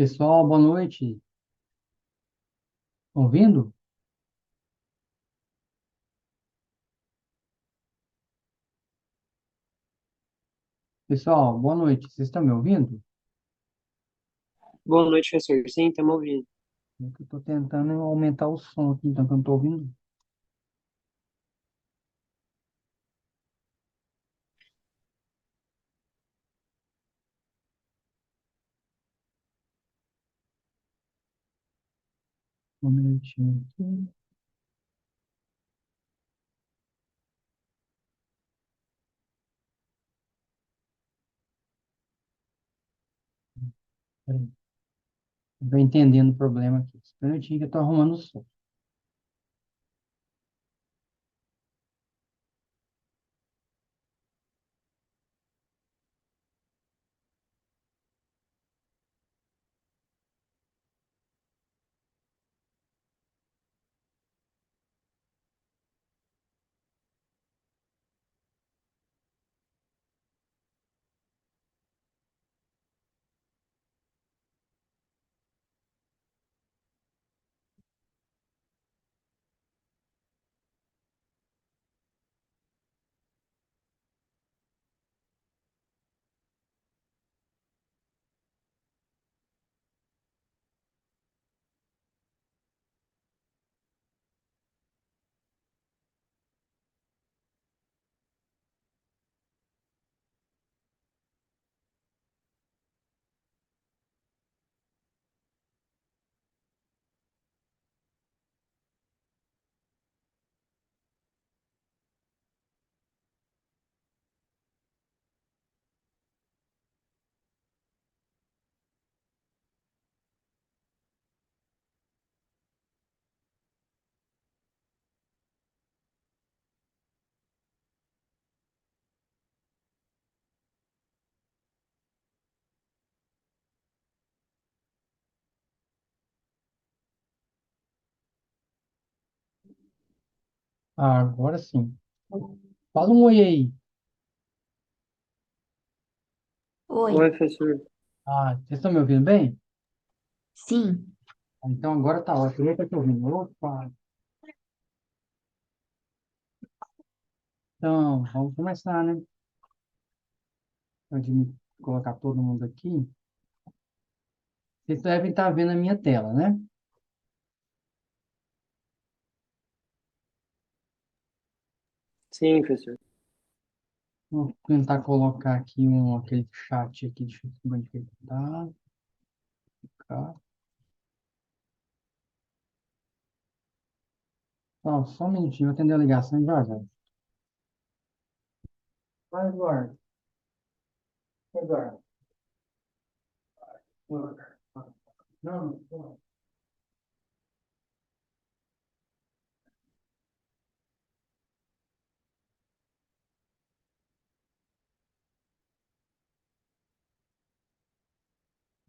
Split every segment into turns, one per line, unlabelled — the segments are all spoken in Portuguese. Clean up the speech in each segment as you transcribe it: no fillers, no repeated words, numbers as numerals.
Pessoal, boa noite. Ouvindo? Pessoal, boa noite. Vocês estão me ouvindo?
Boa noite, professor. Sim, estamos ouvindo.
Eu estou tentando aumentar o som aqui, então que eu não estou ouvindo. Um minutinho aqui. Estou entendendo o problema aqui. Um minutinho que eu estou arrumando o som. Ah, agora sim. Fala um oi aí.
Oi,
Oi, professor.
Ah, vocês estão me ouvindo bem?
sim,
Ah, então agora tá ótimo. Eu estou ouvindo. Opa! Então, vamos começar, né? Antes de me colocar todo mundo aqui. Vocês devem estar vendo a minha tela, né?
Sim, professor.
Vou tentar colocar aqui aquele chat aqui. Deixa eu ver onde que ele tá. Cá. Só um minutinho, vou atender a ligação e já já. Vai, Eduardo. Eduardo. Não, não.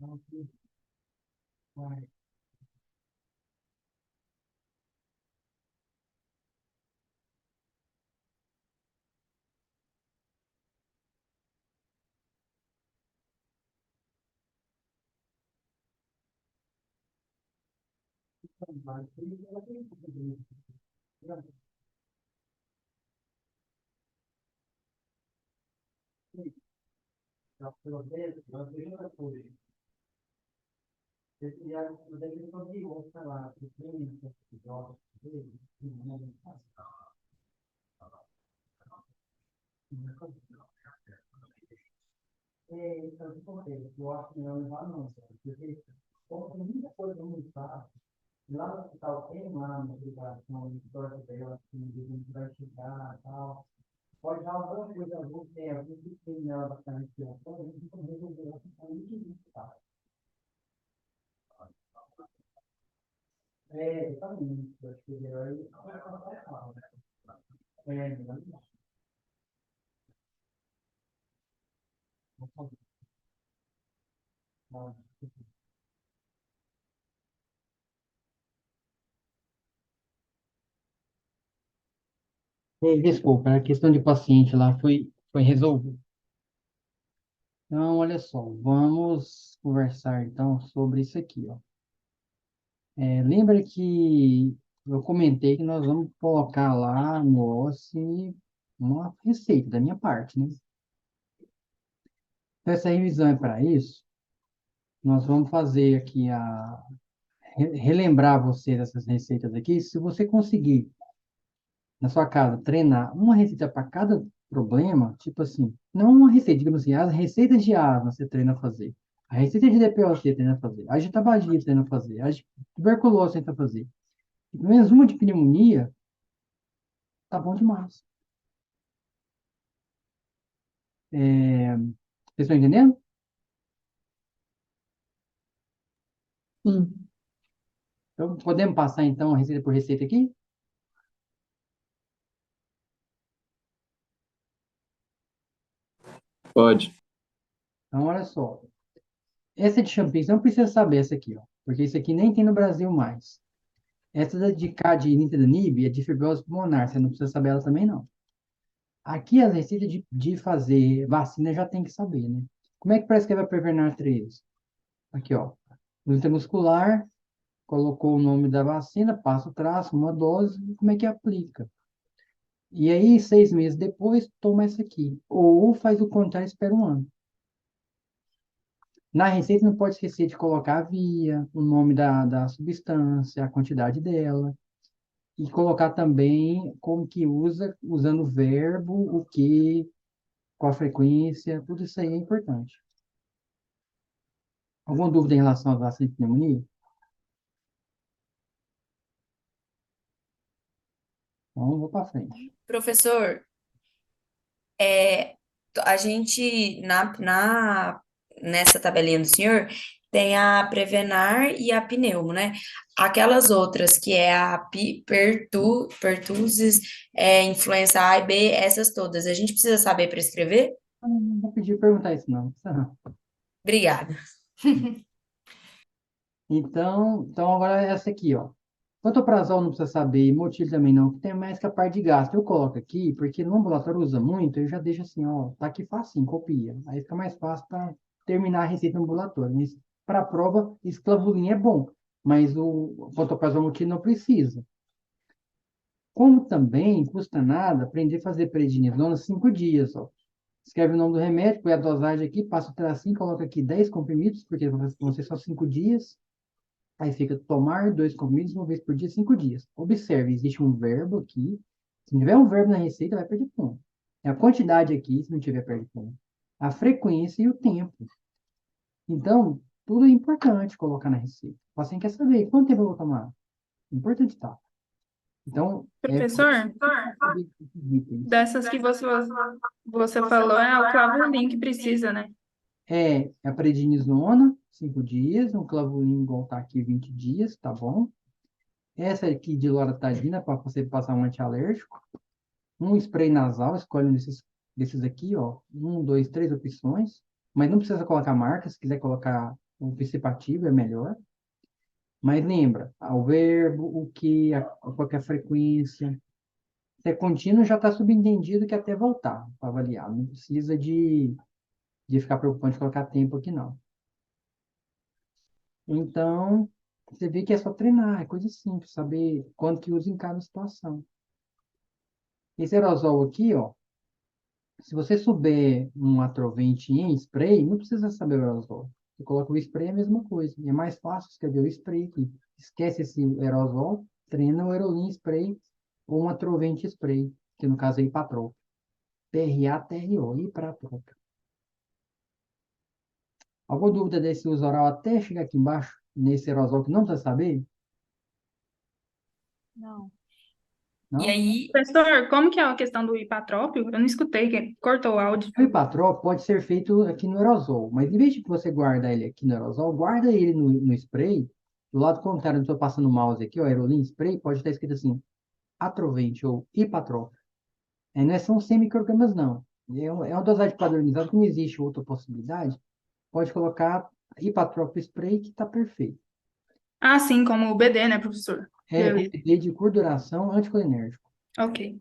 Não, vai. Vai. Eu acho que não levar não, porque tem muita coisa muito fácil. Lá no hospital tem lá uma publicação, uma história dela, que a gente vai chegar e tal. Pode dar alguma coisa, algum tempo, algum que tem nela bastante inspiração, a gente pode resolver ela totalmente isso, tá? É, exatamente. Eu acho que ele vai falar. É, exatamente. Desculpa, a questão de paciente lá foi resolvida. Então, olha só, vamos conversar então sobre isso aqui, ó. Lembra que eu comentei que nós vamos colocar lá no OSCE uma receita da minha parte, né? Então, essa revisão é para isso. Nós vamos fazer aqui relembrar você dessas receitas aqui. Se você conseguir, na sua casa, treinar uma receita para cada problema, tipo assim, não uma receita, digamos assim, as receitas de asma você treina a fazer. A receita de DPOC treina a fazer. A de tabagia treina a fazer. A de tuberculose treina a fazer. Pelo menos uma de pneumonia, tá bom demais. Vocês estão entendendo?
Sim.
Então, podemos passar então receita por receita aqui?
Pode.
Então, olha só. Essa de champignon, você não precisa saber essa aqui, ó, porque isso aqui nem tem no Brasil mais. Essa de nintedanib é de fibrose pulmonar, você não precisa saber ela também, não. Aqui as receitas de fazer vacina já tem que saber, né? Como é que prescreve a Prevnar 3? Aqui, ó. Luta muscular, colocou o nome da vacina, passa o traço, uma dose, e como é que aplica? E aí, 6 meses depois, toma essa aqui. Ou faz o contrário, espera um ano. Na receita não pode esquecer de colocar a via, o nome da substância, a quantidade dela. E colocar também como que usa, usando o verbo, o que, qual a frequência, tudo isso aí é importante. Alguma dúvida em relação à vacina de pneumonia? Então, vou para frente.
Professor, a gente, nessa tabelinha do senhor, tem a Prevenar e a Pneumo, né? Aquelas outras, que é a pertussis, influenza A e B, essas todas, a gente precisa saber prescrever?
Não vou pedir perguntar isso, não. Precisa não.
Obrigada.
Então agora é essa aqui, ó. Pantoprazol não precisa saber, e motilho também não, que tem mais que a parte de gasto. Eu coloco aqui, porque no ambulatório usa muito, eu já deixo assim, ó, tá aqui facinho, copia. Aí fica mais fácil para terminar a receita no ambulatório. Mas para a prova, esclavulim é bom, mas o pantoprazol motilho não precisa. Como também custa nada aprender a fazer prednisona 5 dias, ó. Escreve o nome do remédio, põe a dosagem aqui, passa o tracinho, coloca aqui 10 comprimidos, porque vão ser só 5 dias. Aí fica tomar 2 comprimidos uma vez por dia, 5 dias. Observe, existe um verbo aqui. Se não tiver um verbo na receita, vai perder ponto. É a quantidade aqui, se não tiver, perde ponto. A frequência e o tempo. Então, tudo é importante colocar na receita. O paciente quer saber quanto tempo eu vou tomar. Importante tá. Então,
Professor,
saber esses itens.
dessas que você falou, é o Clavulin que precisa, né?
É a prednisona, 5 dias. Um clavulin igual tá aqui, 20 dias, tá bom? Essa aqui de loratadina, para você passar um antialérgico. Um spray nasal, escolhe um desses aqui, ó. 1, 2, 3 opções. Mas não precisa colocar marca, se quiser colocar o participativo é melhor. Mas lembra, o verbo, o que, qual que é a frequência. Se é contínuo, já está subentendido que até voltar para avaliar. Não precisa de ficar preocupante de colocar tempo aqui, não. Então, você vê que é só treinar, é coisa simples, saber quanto que usa em cada situação. Esse aerosol aqui, ó, se você souber um atrovente em spray, não precisa saber o aerosol. Você coloca o spray, é a mesma coisa. E é mais fácil escrever o spray aqui. Esquece esse aerosol, treina o aerolim spray ou um atrovente spray, que no caso é Ipatrol. PRA-TRO, Ipratrol. Alguma dúvida desse uso oral até chegar aqui embaixo, nesse aerosol que não precisa saber?
Não.
E
Não?
aí,
Professor, como que é a questão do hipatrópio? Eu não escutei, que cortou o áudio.
O Ipatrol pode ser feito aqui no aerosol, mas em vez de você guardar ele aqui no aerosol, guarda ele no spray. Do lado contrário, eu estou passando o mouse aqui, o aerolim spray, pode estar escrito assim, atrovente ou Ipatrol. Não são 100 microgramas, não. É uma dosagem padronizada, que não existe outra possibilidade. Pode colocar Ipatrol spray que está perfeito.
Ah, sim, como o BD, né, professor?
É
Beleza.
PPD de curta duração anticolinérgico.
Ok.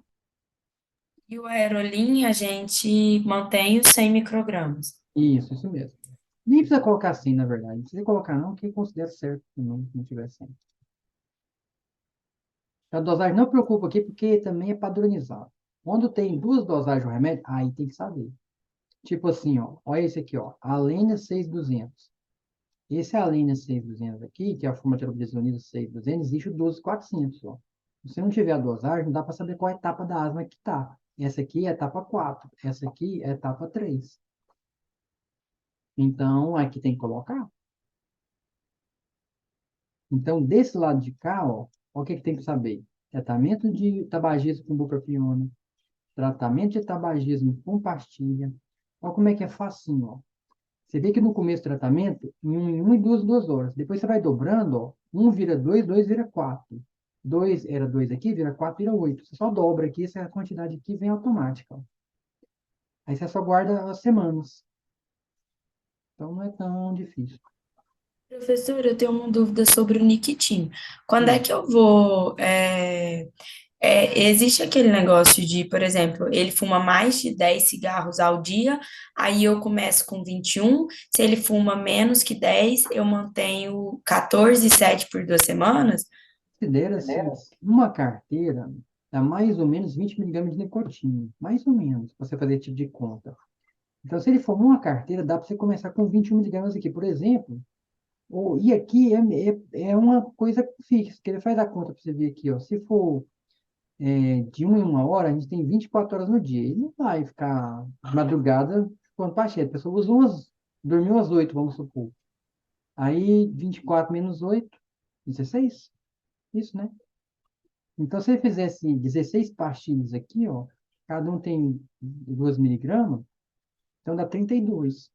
e o aerolim, a gente mantém os 100 microgramas.
Isso mesmo. Nem precisa colocar assim, na verdade. Não precisa colocar não, que considera certo também, se não tiver assim. A dosagem não preocupa aqui, porque também é padronizado. Quando tem duas dosagens do remédio, aí tem que saber. Tipo assim, ó, olha esse aqui, ó, Alenia 6200. Esse Alenia 6200 aqui, que é a formaterobrizonida 6200, existe o 12400, ó. Se você não tiver a dosagem, não dá para saber qual etapa da asma que tá. Essa aqui é etapa 4, essa aqui é etapa 3. Então, aqui tem que colocar. Então, desse lado de cá, ó, o que que tem que saber? Tratamento de tabagismo com bupropiona, tratamento de tabagismo com pastilha. Olha como é que é facinho, ó. Você vê que no começo do tratamento, em 1 e 2 horas. Depois você vai dobrando, ó. 1 vira 2, 2 vira 4. 2 era 2 aqui, vira 4, vira 8. Você só dobra aqui, essa quantidade aqui vem automática, ó. Aí você só guarda as semanas. Então não é tão difícil.
Professor, eu tenho uma dúvida sobre o Niquitin. Quando é
Hum.
que eu vou. Existe aquele negócio de, por exemplo, ele fuma mais de 10 cigarros ao dia, aí eu começo com 21. Se ele fuma menos que 10, eu mantenho 14,7 por 2 semanas.
Considera-se uma carteira dá mais ou menos 20 miligramas de nicotina. Mais ou menos, para você fazer esse tipo de conta. Então, se ele for uma carteira, dá para você começar com 21 miligramas aqui, por exemplo. E aqui é uma coisa fixa, que ele faz a conta para você ver aqui, ó. Se for de 1 em 1 hora, a gente tem 24 horas no dia. Ele não vai ficar de madrugada quando paciente. A pessoa usa dormiu às 8, vamos supor. Aí, 24 menos 8, 16. Isso, né? Então, se ele fizesse 16 pastilhas aqui, ó, cada um tem 2 miligramas, então dá 32.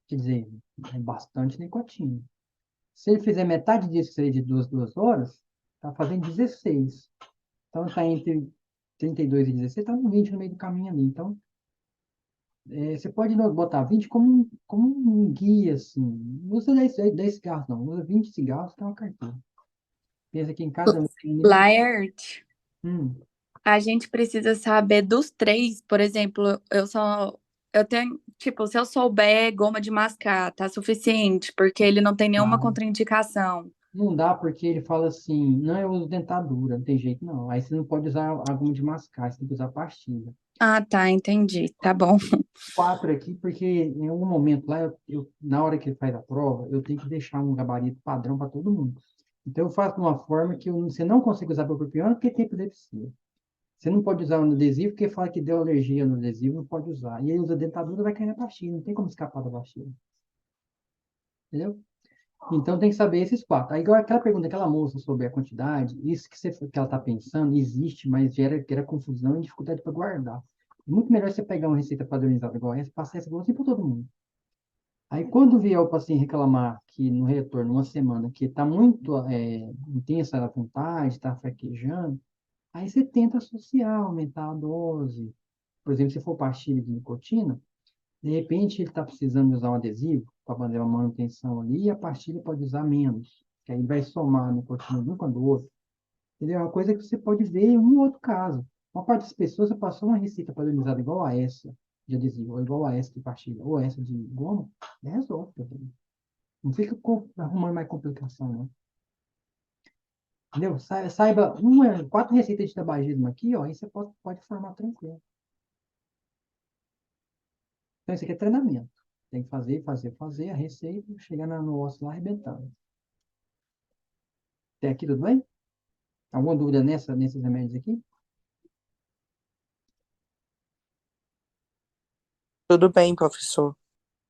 Quer dizer, é bastante nicotina. Se ele fizer metade disso, que seria de 2 horas, está fazendo 16. Então, está entre 32 e 16, está um 20 no meio do caminho ali. Então, você pode botar 20 como um guia, assim. Não usa 10 cigarros, não. Usa 20 cigarros, que é uma carteira. Pensa que em cada um tem um nível.
Laerte,
Hum,
a gente precisa saber dos três, por exemplo, eu tenho, tipo, se eu souber goma de mascar, tá suficiente, porque ele não tem nenhuma
tá.
contraindicação.
Não dá porque ele fala assim, não, eu uso dentadura, não tem jeito não. Aí você não pode usar agulha de mascar, você tem que usar pastilha.
Ah, tá, entendi. Tá bom.
4 aqui, porque em algum momento lá, na hora que ele faz a prova, eu tenho que deixar um gabarito padrão para todo mundo. Então eu faço de uma forma que você não consegue usar propiona porque tem epilepsia. Você não pode usar no adesivo porque fala que deu alergia no adesivo, não pode usar. E aí usa dentadura, vai cair na pastilha, não tem como escapar da pastilha. Entendeu? Então tem que saber esses 4. Aí agora aquela pergunta daquela moça sobre a quantidade, isso que ela está pensando existe, mas gera confusão e dificuldade para guardar. É muito melhor você pegar uma receita padronizada igual essa, passar essa igualzinho para todo mundo. Aí quando vier o paciente reclamar que no retorno, uma semana, que está muito intensa a vontade, está fraquejando, aí você tenta associar, aumentar a dose. Por exemplo, se for pastilha de nicotina, de repente, ele está precisando usar um adesivo para fazer uma manutenção ali, e a pastilha pode usar menos, que aí vai somar no nicotina de um com a do outro. Entendeu? É uma coisa que você pode ver em um outro caso. Uma parte das pessoas passou uma receita padronizada igual a essa de adesivo, ou igual a essa de pastilha, ou essa de goma, e resolve. Não fica arrumando mais complicação, não. Entendeu? Saiba 4 receitas de tabagismo aqui, ó, aí você pode formar tranquilo. Então, isso aqui é treinamento. Tem que fazer a receita, chegar no osso lá arrebentando. Até aqui, tudo bem? Alguma dúvida nesses remédios aqui?
Tudo bem, professor.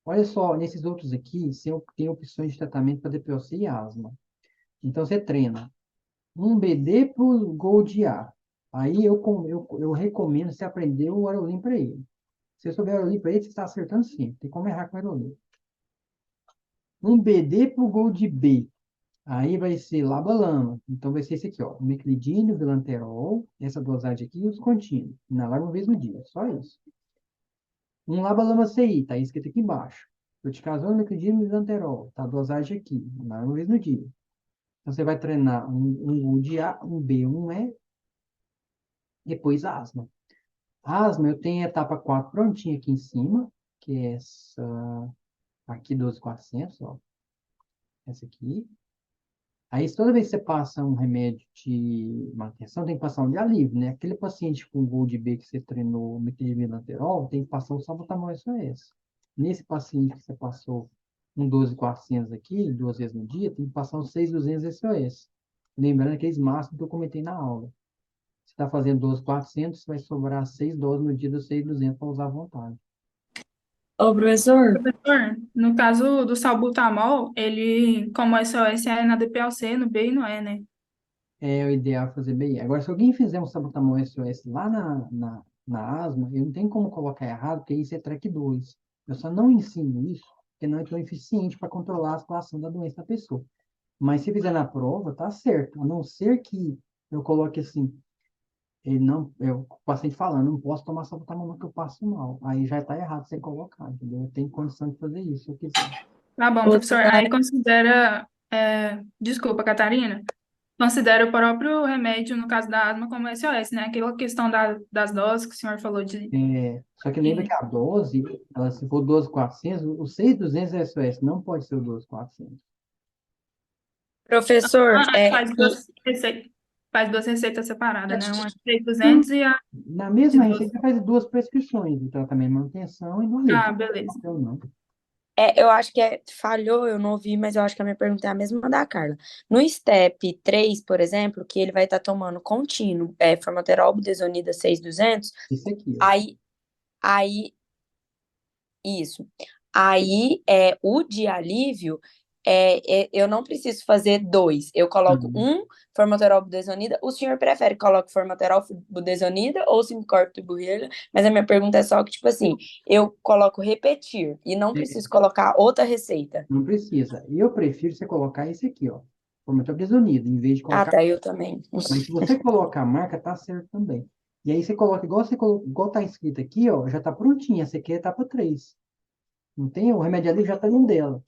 Olha só, nesses outros aqui, você tem opções de tratamento para DPOC e asma. Então, você treina um BD para o Gold A. Aí eu recomendo você aprender o Aerolim para ele. Se você souber o Aerolim para ele, você está acertando sim. Tem como errar com o Aerolim. Um BD para o Gold B. Aí vai ser laba-lama. Então vai ser esse aqui, ó. Meclidínio, vilanterol, essa dosagem aqui e os contínuos. Inalar uma vez no dia. Só isso. Um laba-lama CI, tá escrito aqui embaixo. Corticazona, meclidínio, vilanterol. Tá a dosagem aqui. Inalar uma vez no dia. Então você vai treinar um de A, um B, um E, depois asma. Asma, eu tenho a etapa 4 prontinha aqui em cima. que é essa aqui, 12.400, ó. Essa aqui. Aí, toda vez que você passa um remédio de manutenção, tem que passar um de alívio, né? Aquele paciente com Gold B que você treinou metilmilanterol, tem que passar o salbutamol SOS. Nesse paciente que você passou um 12.400 aqui, 2 vezes no dia, tem que passar um 6.200 SOS. Lembrando aqueles máximos que eu comentei na aula. Você está fazendo 12.400, vai sobrar 6 doses no dia dos 6.200 para usar à vontade.
Ô, professor,
Professor, no caso do salbutamol, ele, como o SOS é na DPLC, no B não é, né?
É o ideal fazer BI. Agora, se alguém fizer um salbutamol SOS lá na asma, eu não tenho como colocar errado, porque isso é track 2. Eu só não ensino isso, porque não é tão eficiente para controlar a situação da doença da pessoa. Mas se fizer na prova, tá certo. A não ser que eu coloque assim, ele não, o paciente falando, não posso tomar salbutamol que eu passo mal. Aí já está errado você colocar, entendeu? Eu tenho condição de fazer isso, se eu quiser.
Tá bom,
você
professor.
não
Aí
é,
considera, desculpa, Catarina, considera o próprio remédio, no caso da asma, como SOS, né? Aquela questão das doses que o senhor falou de...
Só que lembra que a dose, ela, se for 12.400, o 6.200 é SOS, não pode ser o 12.400.
professor,
Ah, faz duas receitas separadas, né? Uma de 6.200 e a
Na
de
mesma
12.
receita, você faz duas prescrições, de tratamento de manutenção e do
Ah,
alívio.
beleza.
Eu não.
Eu acho que falhou, eu não ouvi, mas eu acho que a minha pergunta é a mesma da Carla. No STEP 3, por exemplo, que ele vai estar tomando contínuo, formoterol, budesonida 6.200,
Isso aqui, ó.
aí, isso. Aí, o de alívio, eu não preciso fazer dois. Eu coloco
Uhum.
um formoterol budesonida. O senhor prefere que coloque formoterol budesonida ou simcorto ibuprofeno? Mas a minha pergunta é só que, tipo assim, eu coloco repetir e não preciso colocar outra receita.
Não precisa. Eu prefiro você colocar esse aqui, ó. Formoterol em vez de
Ah,
colocar.
tá, eu também.
Mas se você colocar a marca, tá certo também. E aí você coloca, igual tá escrito aqui, ó, já tá prontinha. Essa aqui é a etapa 3. Não tem? O remédio ali já tá dentro dela.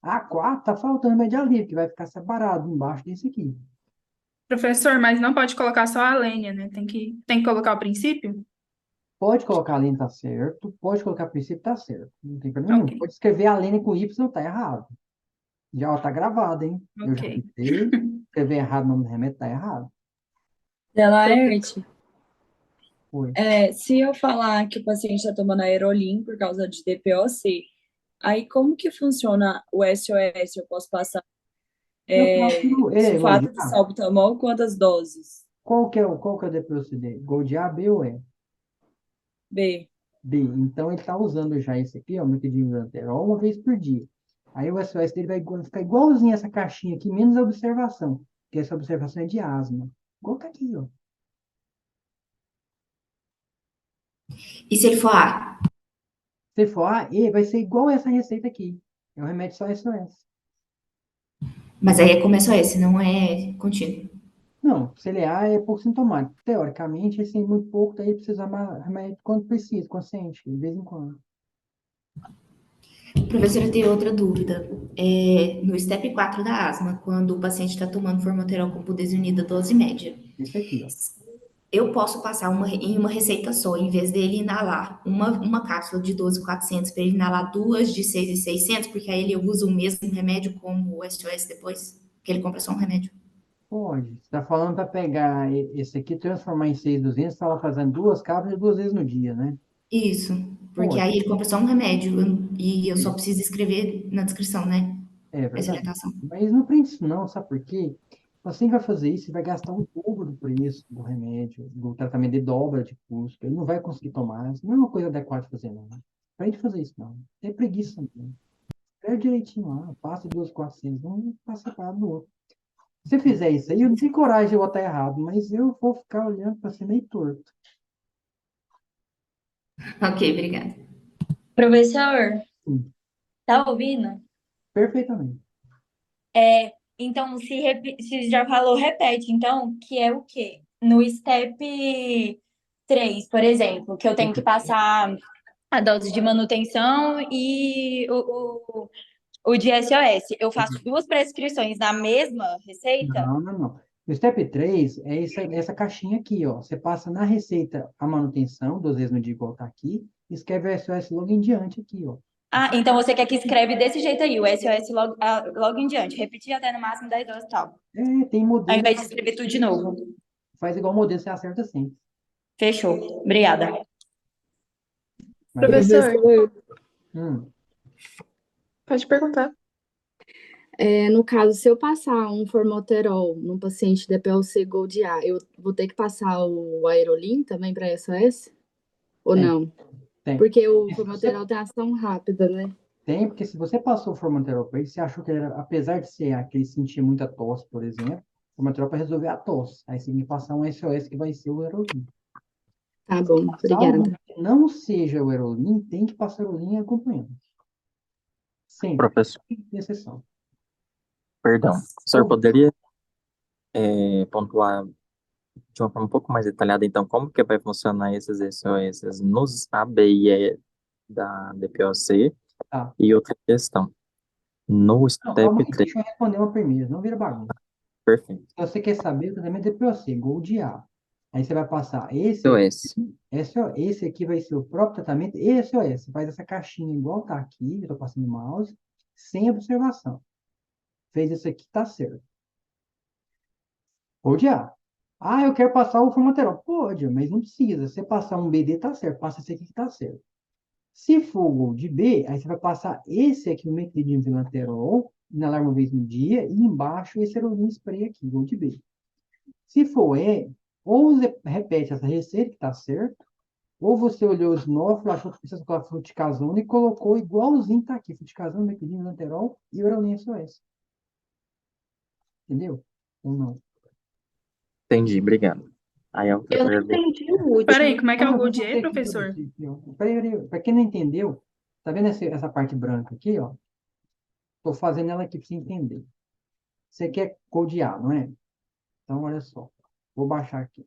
A 4 tá faltando remédio ali, que vai ficar separado embaixo desse aqui.
Professor, mas não pode colocar só a lenha, né? Tem que colocar o princípio?
Pode colocar a lene, tá certo. Pode colocar princípio, tá certo. Não tem problema nenhum.
Ok,
Pode escrever a lene com Y, tá errado. Já ó, tá gravado, hein? Eu já
ok.
avisei. Escrever errado o nome do remédio, tá errado.
Delaerte,
Foi.
se eu falar que o paciente está tomando aerolim por causa de DPOC, aí como que funciona o SOS? Eu posso passar
Eu posso.
sulfato de salbutamol quantas doses?
Qual que é o DPOCD? Gold A, B ou E?
B.
B. Então ele está usando já esse aqui, ó, metidinlanterol, uma vez por dia. Aí o SOS dele vai ficar igualzinho essa caixinha aqui, menos a observação. Que essa observação é de asma. Igual tá aqui, ó.
E se ele for A?
Se for A, E, vai ser igual essa receita aqui. É um remédio só SOS.
Mas aí é como SOS, não é contínuo.
Não, se ele é A, é pouco sintomático. Teoricamente, esse é muito pouco, daí precisa mais remédio quando precisa, consciente, de vez em quando.
Professora, eu tenho outra dúvida. No STEP 4 da asma, quando o paciente está tomando formoterol com budesonida dose média,
Esse aqui, ó.
eu posso passar em uma receita só, em vez dele inalar uma cápsula de 12.400 para ele inalar duas de 6.600, porque aí ele usa o mesmo remédio como o SOS depois, que ele compra só um remédio.
Pode. Você está falando para pegar esse aqui, transformar em 6.200, estava fazendo duas cápsulas 2 vezes no dia, né?
Isso, porque
Pode.
aí ele compra só um remédio e eu só preciso escrever na descrição, né?
É
Essa
verdade.
orientação.
Mas não prende isso não, sabe por quê? Você vai fazer isso, você vai gastar o dobro do preço do remédio, do tratamento de dobra de custo. Ele não vai conseguir tomar. Isso não é uma coisa adequada de fazer, não. Para fazer isso, não. É preguiça, não. Pega direitinho lá, passa 2.400, não passa separado do outro. Se você fizer isso aí, eu não tenho coragem de botar errado, mas eu vou ficar olhando para ser meio torto.
Ok, obrigada.
Professor,
Sim,
tá ouvindo?
perfeitamente.
Então, se já falou, repete. Então, que é o quê? No step 3, por exemplo, que eu tenho que passar a dose de manutenção e o de SOS. Eu faço duas prescrições na mesma receita?
Não, não, não. O step 3 é essa caixinha aqui, ó. Você passa na receita a manutenção, 2 vezes no dia, igual tá aqui, escreve o SOS logo em diante aqui, ó.
Ah, então você quer que escreve desse jeito aí, o SOS logo em diante, repetir até no máximo 10 vezes e tal.
Tem
Ao
modelo,
invés de escrever tudo de novo.
faz igual modelo, você acerta sempre.
Fechou. Obrigada.
Mas,
Professor,
hum,
pode perguntar.
No caso, se eu passar um formoterol num paciente DPLC Gold A, eu vou ter que passar o Aerolin também para SOS? Ou
Tem.
não?
tem.
Porque o
Se
formoterol tem ação rápida, né?
Tem, porque se você passou o formoterol para ele, você achou que ele era, apesar de ser aquele sentia muita tosse, por exemplo, o formoterol para resolver a tosse. Aí você tem que passar um SOS que vai ser o Aerolin.
Tá bom,
Salvo
obrigada.
que não seja o Aerolin, tem que passar o Aerolin acompanhando. Sempre,
Professor,
sem exceção.
perdão. O senhor
Ou,
poderia pontuar de uma forma um pouco mais detalhada, então, como que vai funcionar esses SOS nos A, B e E da DPOC?
tá.
E outra questão, no
Não, calma
STEP
aí,
3,
deixa eu responder uma primeira, não vira bagunça.
perfeito.
Se você quer saber o tratamento de POC, Gold A. Aí você vai passar esse
SOS,
esse aqui vai ser o próprio tratamento, SOS. Você faz essa caixinha igual tá aqui, eu estou passando o mouse, sem observação. Fez isso aqui, tá certo. Pode A. Eu quero passar o formoterol. Pode, mas não precisa. Se você passar um BD, tá certo. Passa esse aqui que tá certo. Se for o Gold B, aí você vai passar esse aqui, o metilidino vilanterol, inalar uma vez no dia, e embaixo esse aerolina spray aqui, Gold B. Se for E, ou você repete essa receita que tá certo, ou você olhou os nófilos, achou que precisa colocar fluticasona e colocou igualzinho tá aqui, fluticasona, metilidino vilanterol e aerolina SOS. Entendeu? Ou não?
entendi, obrigado. Aí a outra
Eu não
pergunta,
entendi o
Peraí,
último.
como é que é o
Eu vou
Gold
fazer
A,
aqui para
professor?
você. Aqui, ó. Para quem não entendeu, tá vendo essa parte branca aqui, ó? Estou fazendo ela aqui para você entender. Você quer codear, não é? Então, olha só. Vou baixar aqui.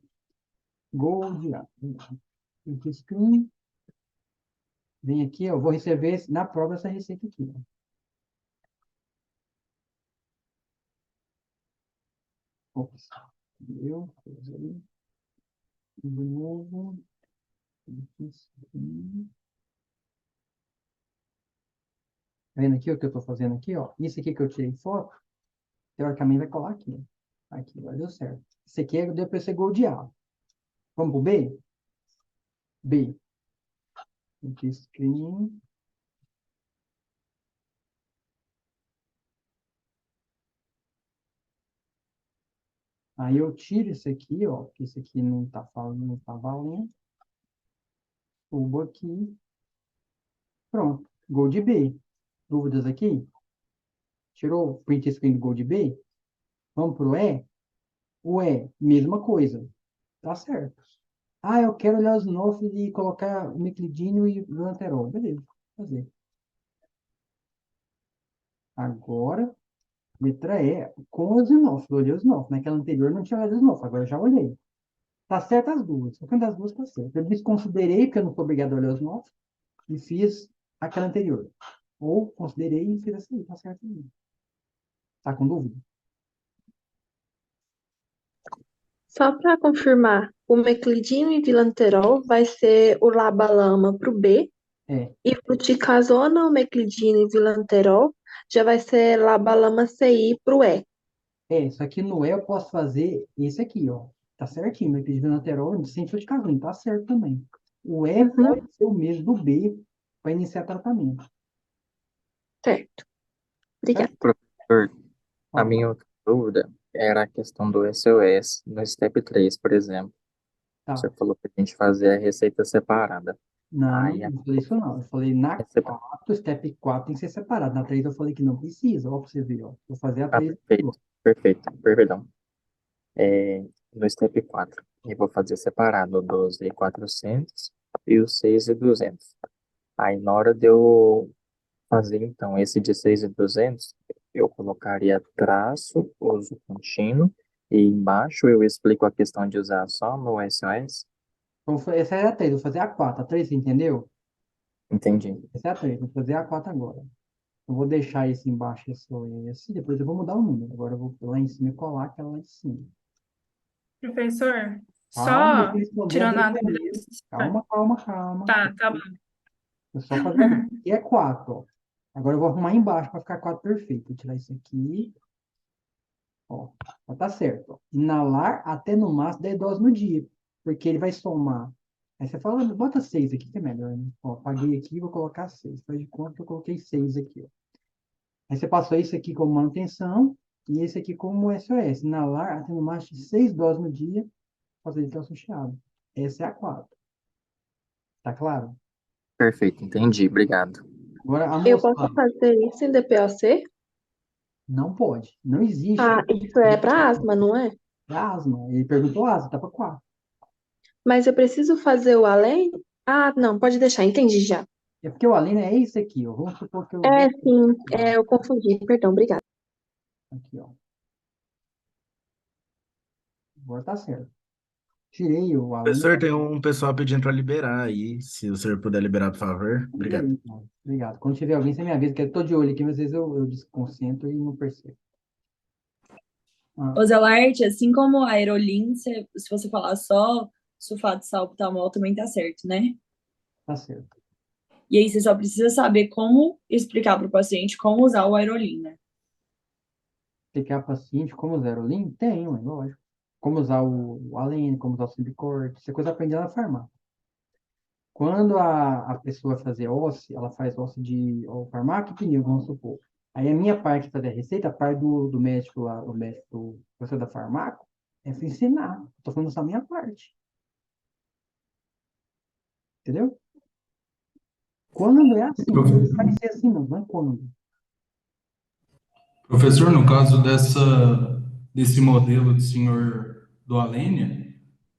Codear. Screen. Vem aqui, ó. Vou receber na prova essa receita aqui, ó. Ops. Eu, de novo. Screen. Tá vendo aqui o que eu estou fazendo aqui, ó? Isso aqui que eu tirei foto, teoricamente vai colar aqui, ó. Aqui, agora deu certo. Isso aqui é depois você goldear. Vamos pro B? B. Screen. Aí eu tiro isso aqui, ó, que isso aqui não tá falando, não tá valendo. Subo aqui. Pronto. Gold B. Dúvidas aqui? Tirou o print screen do Gold B? Vamos pro E? O E, mesma coisa. Tá certo. Eu quero olhar os nófilos e colocar o miclidínio e o lanterol. Beleza, vou fazer. Agora, letra E, com os inófilos. Olhei os inófilos. Naquela anterior não tinha olhado os inófilos, agora eu já olhei. Tá certo as duas. Qualquer das duas tá certo. Eu desconsiderei, porque eu não sou obrigado a olhar os inófilos, e fiz aquela anterior. Ou considerei e fiz assim, tá certo. Tá com dúvida?
Só para confirmar, o meclidino e vilanterol vai ser o labalama para o B
É,
e fluticasona, o meclidino e vilanterol já vai ser labalama CI para o E.
Só que no E eu posso fazer esse aqui, ó. Tá certinho, meu pedido de lateral, sem fluticasona, tá certo também. O E
Uhum,
pode ser o mesmo do B para iniciar tratamento.
certo. Obrigada.
professor, a
Ó,
minha outra dúvida era a questão do SOS no STEP 3, por exemplo.
tá.
Você falou que a gente fazia a receita separada.
Não,
Aí a
não falei isso não. Eu falei na
receita...
4, step 4 tem que ser separado. Na 3 eu falei que não precisa. Ó, pra você ver, ó. Vou fazer a 3
perfeito, perfeito, perdão. No step 4, eu vou fazer separado o 12.400 e o 6.200. Aí na hora de eu fazer então esse de 6.200, eu colocaria traço, uso contínuo, e embaixo eu explico a questão de usar só no SOS.
Então, essa é a 3, vou fazer a 4. A 3, você entendeu?
Entendi.
Essa é a 3, vou fazer a 4 agora. Eu vou deixar esse embaixo, esse, depois eu vou mudar o número. Agora eu vou lá em cima e colar aquela lá em cima.
Professor,
Calma,
só
deixa eu responder as
tirando
duas
a dúvida.
primeiras. Calma, calma, calma.
Tá bom.
Eu só fazer aqui é 4, ó. Agora eu vou arrumar embaixo para ficar 4 perfeito. Vou tirar isso aqui. Ó, tá certo. Ó. Inalar até no máximo 10 doses no dia. Porque ele vai somar. Aí você fala, bota 6 aqui que é melhor, né? Ó, paguei aqui, vou colocar 6. Faz de conta que eu coloquei 6 aqui, ó. Aí você passou isso aqui como manutenção e esse aqui como SOS. Inalar até no máximo de 6 doses no dia, fazer de calção chiado. Essa é a 4. Tá claro?
Perfeito, entendi. Obrigado.
Agora, a
Eu posso
moçada,
fazer isso em DPOC?
não pode. Não existe.
Ah, isso é para asma, não é?
É asma. Ele perguntou asma, tá para 4.
Mas eu preciso fazer o além? Ah, não, pode deixar, entendi já.
É porque o além é esse aqui, ó. Vamos supor que eu
É,
dei
sim, eu confundi, perdão, obrigada.
aqui, ó. Agora tá certo. Tirei o além.
Professor, tem um pessoal pedindo para liberar aí. Se o senhor puder liberar, por favor.
E
Obrigado.
aí, ó. Obrigado. Quando tiver alguém, você me avisa, que eu tô de olho aqui, mas às vezes eu desconcentro e não percebo. Ah,
Ô, Zelarte, assim como a Aerolin, se você falar só sulfato de salbutamol, também tá certo, né?
tá certo.
E aí você só precisa saber como explicar para o paciente como usar o Aerolin, né?
Explicar paciente como usar o link? Tem, é lógico. Como usar o além, como usar o subcorte. Isso é coisa aprendida na farmácia. Quando a pessoa vai fazer OSSE, ela faz OSSE de farmácia e pneu, vamos supor. Aí a minha parte de fazer a receita, a parte do médico lá, o médico, do professor da farmácia, é ensinar. Estou falando só a minha parte. Entendeu? Quando é assim, não vai ser assim, não é quando.
Professor, no caso desse modelo do senhor do Alênia,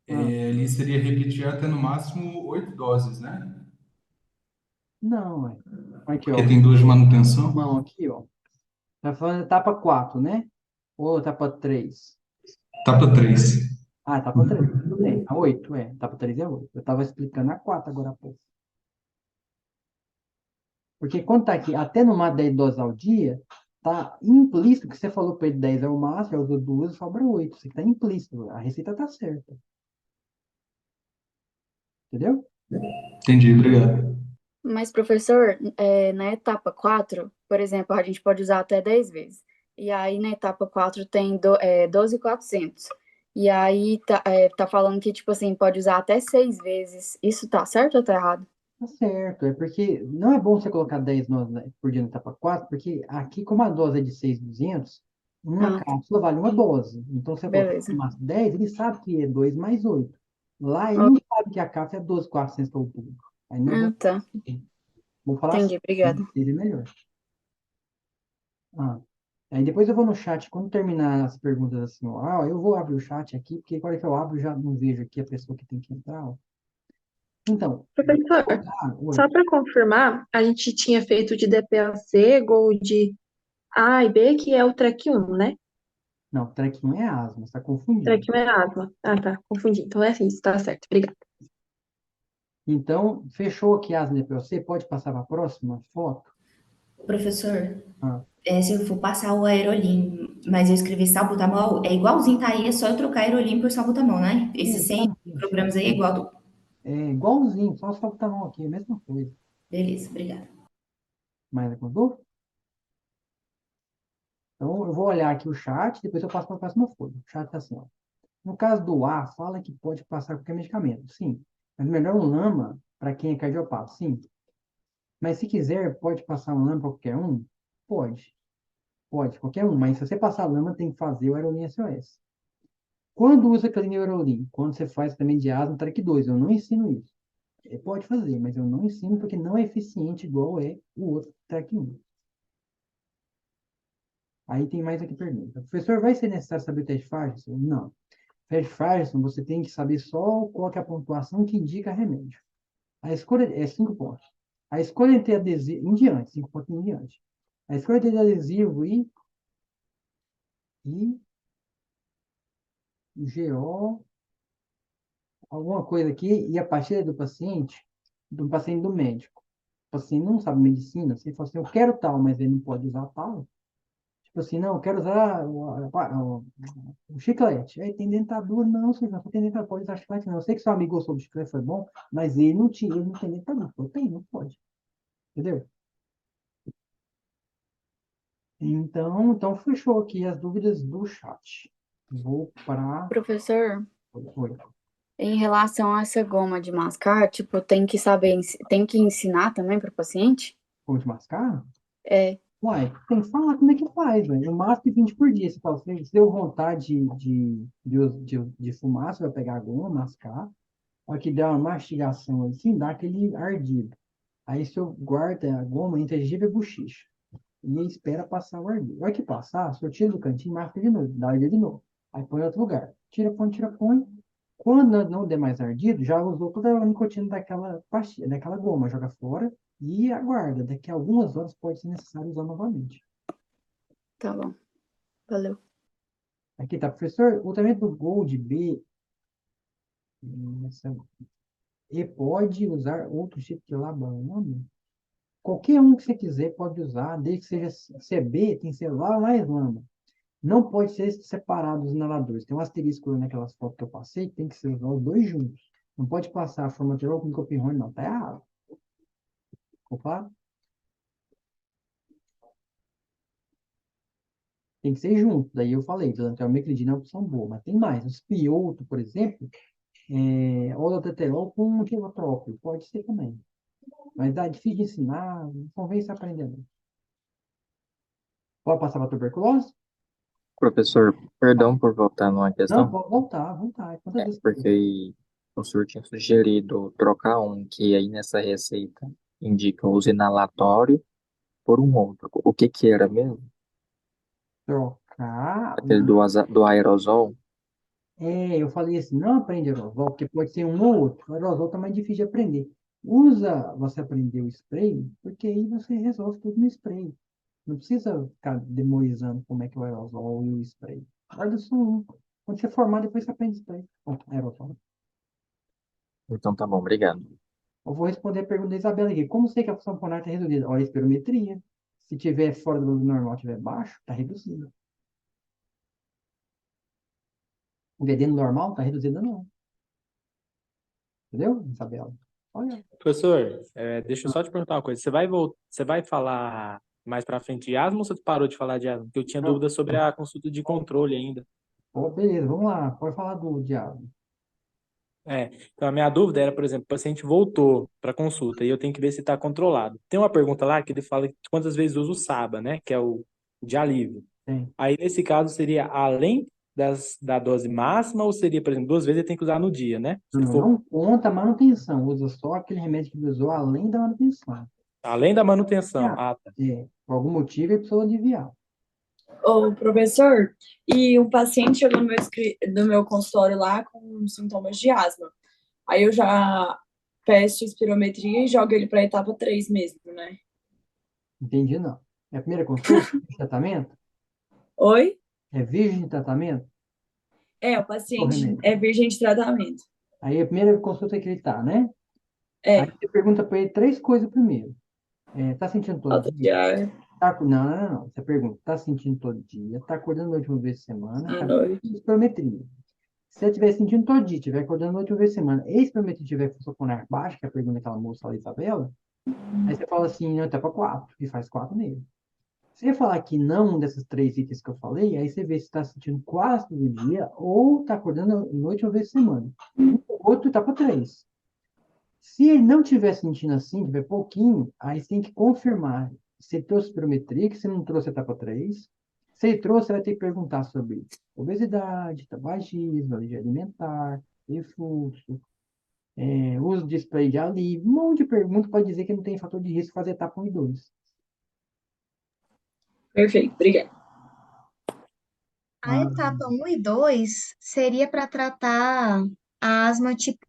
Ah,
ele seria repetir até no máximo 8 doses, né?
não, é. Aqui,
Porque
ó.
tem duas de manutenção.
Mão aqui, ó. Tá falando etapa 4, né? Ou etapa 3?
Etapa 3.
Ah, etapa 3. Tudo bem. A 8, é. Etapa 3 é 8. Eu estava explicando a 4 agora há pouco. Porque quando tá aqui, até no máximo 10 doses ao dia, tá implícito que você falou para ele 10 é o máximo, eu usou 2, sobra 8. Isso aqui tá implícito. A receita tá certa. Entendeu?
Entendi, obrigado.
Mas, professor, na etapa 4, por exemplo, a gente pode usar até 10 vezes. E aí, na etapa 4 tem 12.400. E aí, tá falando que, tipo assim, pode usar até 6 vezes. Isso tá certo ou tá errado?
Tá certo. É porque não é bom você colocar 10 doses por dia na etapa 4, porque aqui, como a dose é de 6.200, uma
Ah, tá.
cápsula vale uma dose. Então, você coloca
Beleza.
no máximo 10, ele sabe que é 2 mais 8. Lá, ele
Ó,
não sabe que a cápsula é 12.400 para o público. Aí não é bom.
tá.
Vou falar assim,
Entendi, obrigada.
seria melhor. Ah, aí depois eu vou no chat, quando terminar as perguntas assim, ó, eu vou abrir o chat aqui, porque agora que eu abro, eu já não vejo aqui a pessoa que tem que entrar, ó. Então,
Professor,
oi.
só para confirmar, a gente tinha feito de DPAC, Gold A e B, que é o TREC 1, né?
Não, track 1 é asma, você está confundindo.
TREC 1 é asma. Ah, tá, confundi. Então é assim, está certo, obrigada.
Então, fechou aqui as NPOC, pode passar para a próxima foto?
Professor,
Ah,
se eu for passar o aerolim, mas eu escrevi salbutamol, é igualzinho, tá aí, é só eu trocar aerolim por salbutamol, né? Esses 100
exatamente.
programas aí é igual do...
É igualzinho, só os tá mão aqui, a mesma coisa.
Beleza, obrigada.
Mais alguma dúvida? Então, eu vou olhar aqui o chat, depois eu passo para a próxima folha. O chat está assim, ó. No caso do A, fala que pode passar qualquer medicamento, sim. Mas melhor um LAMA para quem é cardiopata, sim. Mas se quiser, pode passar um LAMA para qualquer um? Pode. Pode, qualquer um. Mas se você passar LAMA, tem que fazer o Aerolim SOS. Quando usa Clean Aerolim? Quando você faz também de asma, TREC 2. Eu não ensino isso. Pode fazer, mas eu não ensino porque não é eficiente igual é o outro TREC 1. Aí tem mais aqui pergunta. Professor, vai ser necessário saber o teste Ferguson? Não. Teste Ferguson, você tem que saber só qual que é a pontuação que indica remédio. A escolha é 5 pontos. A escolha entre adesivo, em diante, 5 pontos em diante. A escolha entre adesivo e GO, alguma coisa aqui, e a partir do paciente do médico. O paciente não sabe medicina, você fala assim, eu quero tal, mas ele não pode usar tal. Tipo assim, não, eu quero usar o chiclete. Aí tem dentadura, não, você não tem dentadura, pode usar chiclete, não. Eu sei que seu amigo gostou do chiclete, foi bom, mas ele não tem dentadura. Eu tenho, não pode. Entendeu? Então fechou aqui as dúvidas do chat. Vou para.
Professor,
Oi.
em relação a essa goma de mascar, tipo, tem que saber, tem que ensinar também para o paciente?
Vou te mascar?
É,
Uai, tem que falar como é que faz, velho. No máximo 20 por dia. Você fala, se deu vontade de fumar, você vai pegar a goma, mascar. A hora que der uma mastigação assim, dá aquele ardido. Aí você guarda a goma entre a gengiva e a bochecha. E aí espera passar o ardido. A hora que passar, você tira do cantinho e marca de novo. Dá ardido de novo. Aí põe em outro lugar. Tira, põe, tira, põe. Quando não der mais ardido, já usou toda a nicotina daquela pastilha, daquela goma. Joga fora e aguarda. Daqui a algumas horas pode ser necessário usar novamente.
tá bom. Valeu.
Aqui tá, professor. O tratamento do Gold B. E pode usar outro tipo de labanona? Qualquer um que você quiser pode usar, desde que seja CB, tem que ser lá na Islândia. Não pode ser separado os inaladores. Tem um asterisco naquelas fotos que eu passei, que tem que ser os dois juntos. Não pode passar a formaterol com micopirrone, não. Tá errado. Ficou claro? Tem que ser junto. Daí eu falei, metilmeclidina é uma opção boa, mas tem mais. Os pioto, por exemplo, holoteterol com gelotrópico. Pode ser também. Mas é difícil de ensinar, não convence a aprender. Não. Pode passar para tuberculose?
Professor, perdão por voltar numa
Não,
questão,
pode voltar, à vontade. Quantas vezes for.
porque o senhor tinha sugerido trocar um que aí nessa receita indica o uso inalatório por um outro. O que que era mesmo?
Trocar.
Aquele do aerosol?
Eu falei assim, não aprende aerosol, porque pode ser um ou outro. O aerosol tá mais difícil de aprender. Usa você aprender o spray, porque aí você resolve tudo no spray. Não precisa ficar memorizando como é que é o aerosol e o spray. Guarda só um. Quando você formar, depois você aprende spray. Bom, aerosol.
Então tá bom, obrigado.
Eu vou responder a pergunta da Isabela aqui. Como sei que a função pulmonar está reduzida? Olha a espirometria. Se tiver fora do valor normal, tiver baixo, está reduzido. O VD no normal, está reduzido não. Entendeu, Isabela? Olha.
Professor, deixa eu só te perguntar uma coisa. Você vai falar mais para frente de asma ou você parou de falar de asma? Porque eu tinha
Não.
dúvida sobre a consulta de controle ainda.
Ó, beleza, vamos lá. Pode falar do diabo.
Então a minha dúvida era, por exemplo, o paciente voltou para consulta e eu tenho que ver se está controlado. Tem uma pergunta lá que ele fala que quantas vezes usa o SABA, né? Que é o de alívio.
Tem.
Aí, nesse caso, seria além da dose máxima ou seria, por exemplo, 2 vezes ele tem que usar no dia, né? Se ele
Não,
for
não conta a manutenção. Usa só aquele remédio que ele usou além da manutenção.
além da manutenção. Ah, tá.
Por algum motivo ele precisou aliviar.
Ô, professor, e um paciente chegou no meu consultório lá com sintomas de asma. Aí eu já peço espirometria e jogo ele para a etapa 3 mesmo, né?
Entendi, não. É a primeira consulta de tratamento?
Oi?
É virgem de tratamento?
O
Ou
paciente
remédio?
é virgem de tratamento.
Aí a primeira consulta que ele tá, né?
É,
Aí você pergunta para ele três coisas primeiro. Tá sentindo todo
falta de
dia?
ar
Não. Você pergunta, tá sentindo todo dia? Tá acordando a última vez por semana?
à
Tá
noite.
espirometria. Se você estiver sentindo todo dia, estiver acordando a última vez por semana, e a espirometria tiver função pulmonar baixa, que é a pergunta daquela moça lá, Isabela, aí você fala assim, não, etapa 4, e faz 4 nele. Se você falar que não um desses três itens que eu falei, aí você vê se está sentindo quase todo dia ou está acordando noite uma vez por semana. O outro etapa 3. Se ele não estiver sentindo assim, tiver pouquinho, aí você tem que confirmar se ele trouxe espirometria, que você não trouxe etapa 3. Se ele trouxe, você vai ter que perguntar sobre obesidade, tabagismo, alergia alimentar, refluxo, uso de spray de alívio, um monte de perguntas para dizer que não tem fator de risco fazer etapa 1 e 2.
Perfeito, obrigada.
A etapa 1 e 2 seria para tratar a asma tipo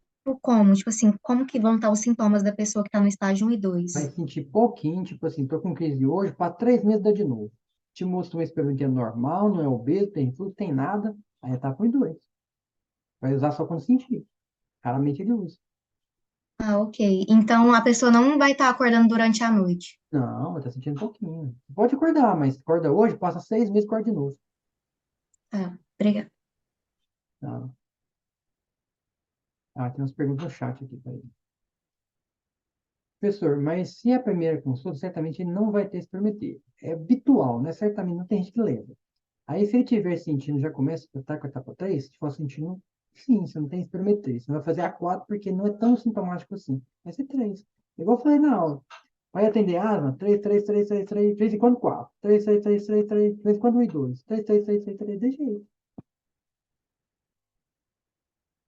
como? Tipo assim, como que vão estar os sintomas da pessoa que está no estágio 1 e 2?
Vai sentir pouquinho, tipo assim, tô com crise hoje, para 3 meses dá de novo. Te mostra uma experiência normal, não é obeso, tem tudo, tem nada, aí etapa 1 e 2. Vai usar só quando sentir. Raramente ele usa.
Ah, ok. Então a pessoa não vai estar acordando durante a noite.
Não, vai tá sentindo pouquinho. Pode acordar, mas acorda hoje, passa 6 meses, acorda de novo.
Tá, obrigada.
Não. Tem umas perguntas no chat aqui, peraí. Professor, mas se é a primeira consulta, certamente ele não vai ter espirometria. É habitual, né? Certamente não tem gente que leva. Aí, se ele estiver sentindo, já começa a estar com a etapa 3, se for sentindo, sim, você não tem espirometria. Você vai fazer a 4 porque não é tão sintomático assim. Vai ser 3. Igual eu falei na aula. Vai atender asma, 3, 3, 3, 3, 3, 3 e quando 4. 3, 3, 3, 3, 3, 3 e quando 1 e 2. 3, 3, 3, 3, 3, deixa aí.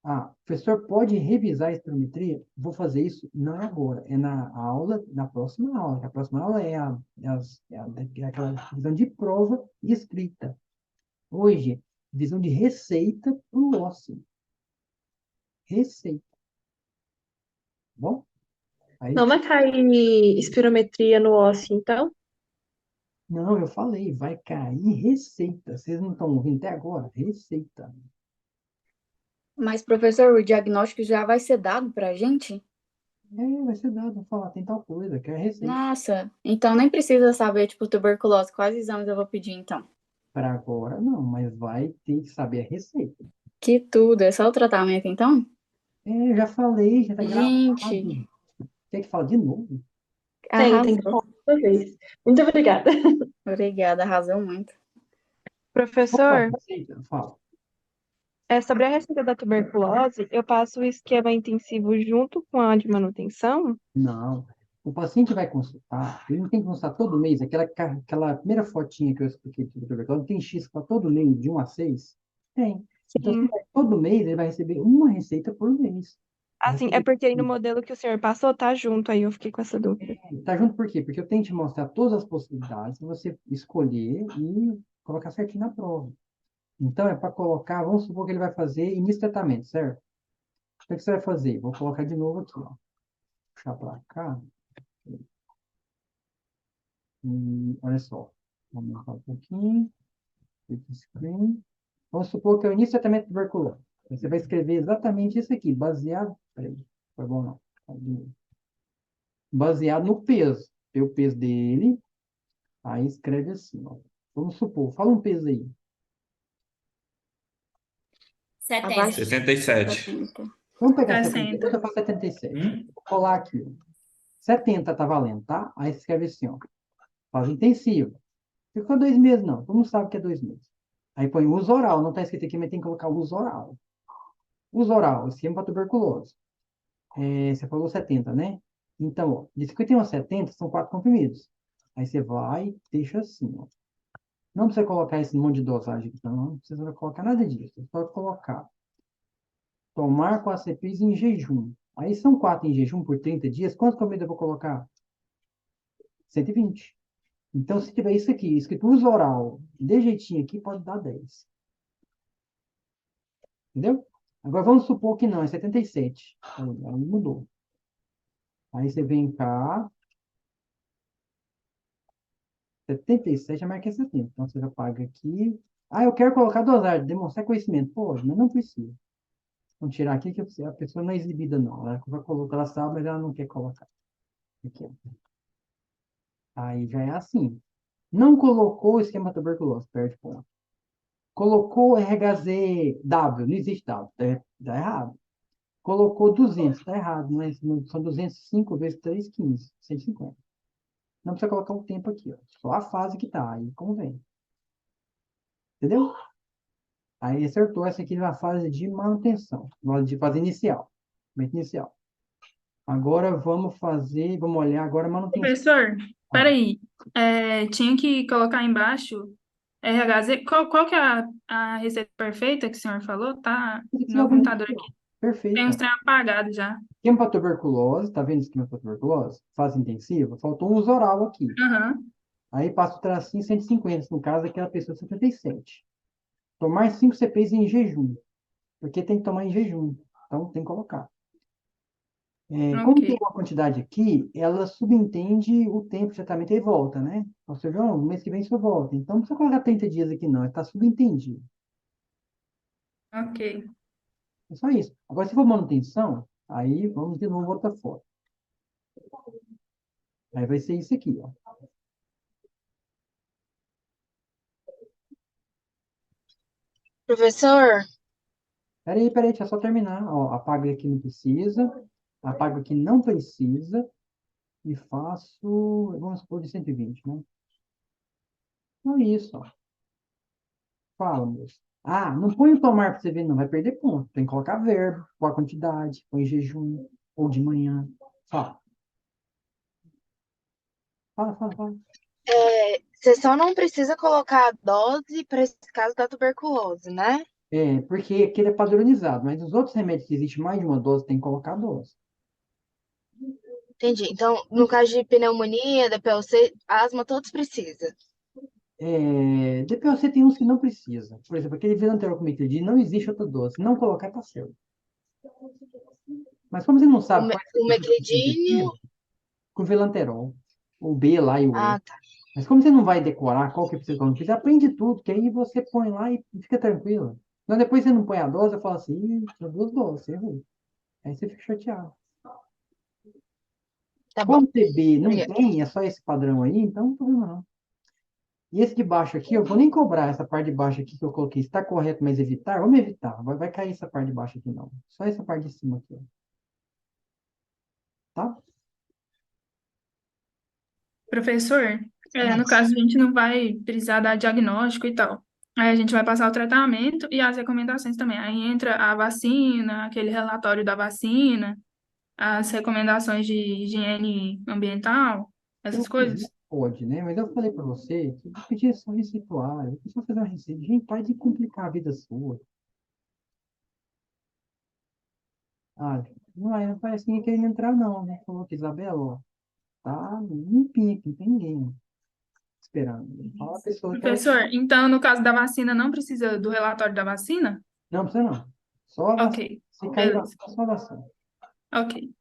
Ah, o professor pode revisar a espirometria? Vou fazer isso não é agora, é na aula, na próxima aula. Que A próxima aula é aquela visão de prova e escrita. Hoje, visão de receita para o ósseo. Receita, tá bom? Aí,
Não vai cair espirometria no osso, então?
não, eu falei, vai cair receita. Vocês não estão ouvindo até agora? Receita.
Mas, professor, o diagnóstico já vai ser dado pra gente?
Vai ser dado, vou falar, tem tal coisa, quer receita.
Nossa, então nem precisa saber, tipo, tuberculose. Quais exames eu vou pedir, então?
Para agora, não, mas vai ter que saber a receita.
Que tudo, é só o tratamento, então?
Eu já falei, já está
Gente,
gravado. Quer que fale de novo?
Tem que
arrasou.
falar uma vez. Muito obrigada.
Obrigada, arrasou muito.
Professor,
Receita, fala.
sobre a receita da tuberculose, eu passo o esquema intensivo junto com a de manutenção?
Não. O paciente vai consultar, ele não tem que consultar todo mês, aquela primeira fotinha que eu expliquei de tuberculose, tem X para todo mês, de 1 a 6? Tem. Então, se
Sim.
todo mês, ele vai receber uma receita por mês. Vai
Assim, é
receber.
porque aí no modelo que o senhor passou, tá junto, aí eu fiquei com essa dúvida.
Tá junto por quê? Porque eu tenho que te mostrar todas as possibilidades para você escolher e colocar certinho na prova. Então, é para colocar, vamos supor que ele vai fazer início de tratamento, certo? O que você vai fazer? Vou colocar de novo aqui, ó. Puxar para cá. Olha só. Vamos aumentar um pouquinho. Split screen. Vamos supor que é o início do tratamento de tuberculose. Você vai escrever exatamente isso aqui, baseado. Peraí, foi bom não. De novo. Baseado no peso. Tem o peso dele. Aí escreve assim, ó. Vamos supor, fala um peso aí.
Abaixo
70.
de
77.
70.
Vamos pegar
60.
78 para 77. Vou colar aqui, ó. 70 tá valendo, tá? Aí você escreve assim, ó. Fase intensiva. Ficou 2 meses, não. Todo mundo sabe que é 2 meses. Aí põe uso oral. Não está escrito aqui, mas tem que colocar uso oral. Uso oral, esquema para tuberculose. Você falou 70, né? Então, ó, de 51 a 70 são 4 comprimidos. Aí você vai, deixa assim, ó. Não precisa colocar esse monte de dosagem aqui, não precisa colocar nada disso. Você pode colocar. Tomar com ACPs em jejum. Aí são 4 em jejum por 30 dias. Quantas comidas eu vou colocar? 120. Então, se tiver isso aqui, escrito uso oral, de jeitinho aqui, pode dar 10. Entendeu? Agora vamos supor que não, é 77. Aí mudou. Aí você vem cá. 77, a marca é 70. Então você já paga aqui. Ah, eu quero colocar dosagem, demonstrar conhecimento. Pode, mas não precisa. Vamos tirar aqui que a pessoa não é exibida, não. Ela vai colocar, ela sabe, mas ela não quer colocar. Aqui, ó. Aí já é assim. Não colocou o esquema tuberculose, perde ponto. Colocou RHZ-W, não existe W, tá errado. Colocou 200, tá errado, mas são 205 vezes 3, 15, 150. Não precisa colocar o tempo aqui, ó. Só a fase que tá, aí convém. Entendeu? Aí acertou essa aqui na fase de manutenção, de fase inicial. Momento inicial. Agora vamos olhar agora a manutenção.
Professor, peraí. Tinha que colocar embaixo RHZ. Qual que é a receita perfeita que o senhor falou? Tá no meu computador aqui.
Perfeito.
Tem uns trem apagados já.
Esquema para tuberculose, tá vendo esquema para tuberculose? Fase intensiva, faltou um uso oral aqui.
Aham.
Aí passa o tracinho 150, no caso daquela pessoa 77. Tomar 5 CPs em jejum, porque tem que tomar em jejum, então tem que colocar. Como tem
Ok.
uma quantidade aqui, ela subentende o tempo de tratamento e volta, né? Ou seja, no mês que vem isso volta. Então não precisa colocar 30 dias aqui, não, está subentendido.
Ok.
É só isso. Agora, se for manutenção, aí vamos de novo outra foto. Aí vai ser isso aqui, ó.
Professor,
Peraí, deixa eu só terminar. Ó, apaga aqui não precisa. Apaga aqui não precisa. e faço, vamos supor, de 120, né? Então é isso, ó. Fala, moço. Ah, não põe o tomar para você ver, não, vai perder ponto. Tem que colocar verbo, qual a quantidade, põe em jejum, ou de manhã. Fala, fala.
Você só não precisa colocar a dose para esse caso da tuberculose, né?
É, porque aquele é padronizado, mas os outros remédios que existe mais de uma dose, tem que colocar a dose.
Entendi. Então, no caso de pneumonia, DPLC, asma, todos precisam.
DPOC tem uns que não precisa. Por exemplo, aquele vilanterol com metredina, não existe outra dose. Se não colocar, tá certo. Mas como você não sabe qual é
O meclidínio.
com vilanterol, o B lá e o E.
Ah, tá.
Mas como você não vai decorar qual que precisa, qual não precisa, aprende tudo, que aí você põe lá e fica tranquilo. Então depois você não põe a dose, eu falo assim, ih, tinha duas doses, você errou. Aí você fica chateado.
Tá bom.
Como TB não
Obrigada.
tem, é só esse padrão aí, então não tem problema não. E esse de baixo aqui, eu vou nem cobrar essa parte de baixo aqui que eu coloquei. Está correto, mas evitar? Vamos evitar. Vai cair essa parte de baixo aqui, não. Só essa parte de cima aqui, ó. Tá?
Professor, no caso, a gente não vai precisar dar diagnóstico e tal. Aí a gente vai passar o tratamento e as recomendações também. Aí entra a vacina, aquele relatório da vacina, as recomendações de higiene ambiental, essas coisas.
Pode, né? Mas eu falei para você que eu pedia só receituário. Eu só fazer uma receita. Gente, para de complicar a vida sua. Ah, não parece ninguém querendo entrar, não, né? Falou que Isabela, ó, tá limpinha aqui, não tem ninguém esperando. Fala a pessoa que ela...
Professor, então, no caso da vacina, não precisa do relatório da vacina?
Não precisa não. Só a vacina.
Ok,
Se cair
beleza.
vacina, só a vacina.
Ok.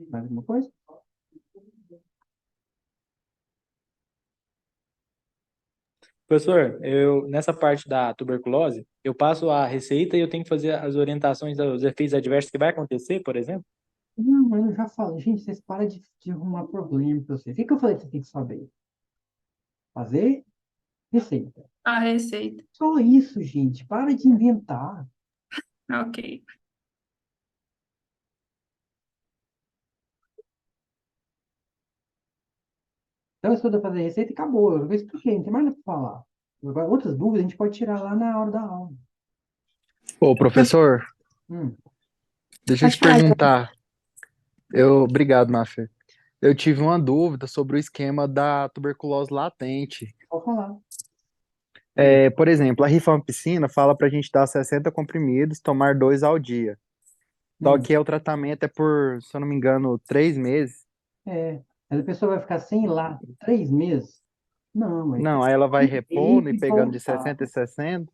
Mais alguma coisa?
Professor, nessa parte da tuberculose, eu passo a receita e eu tenho que fazer as orientações dos efeitos adversos que vai acontecer, por exemplo?
Não, mas eu já falei. Gente, vocês param de arrumar problema para vocês. O que que eu falei que você tem que saber? Fazer receita.
A receita.
Só isso, gente. Para de inventar.
Ok.
Então, eu estudo fazer receita e acabou. Eu expliquei, não tem mais nada para falar. Agora, outras dúvidas a gente pode tirar lá na hora da aula.
Ô, professor,
Hum,
deixa eu te perguntar. Obrigado, Mafê. Eu tive uma dúvida sobre o esquema da tuberculose latente.
pode falar.
Por exemplo, a rifampicina fala para a gente dar 60 comprimidos, tomar 2 ao dia. Só que o tratamento é por, se eu não me engano, 3 meses.
Mas a pessoa vai ficar sem ir lá 3 meses? Não, mas
Não, aí ela vai repondo e pegando de
voltar.
60 em 60.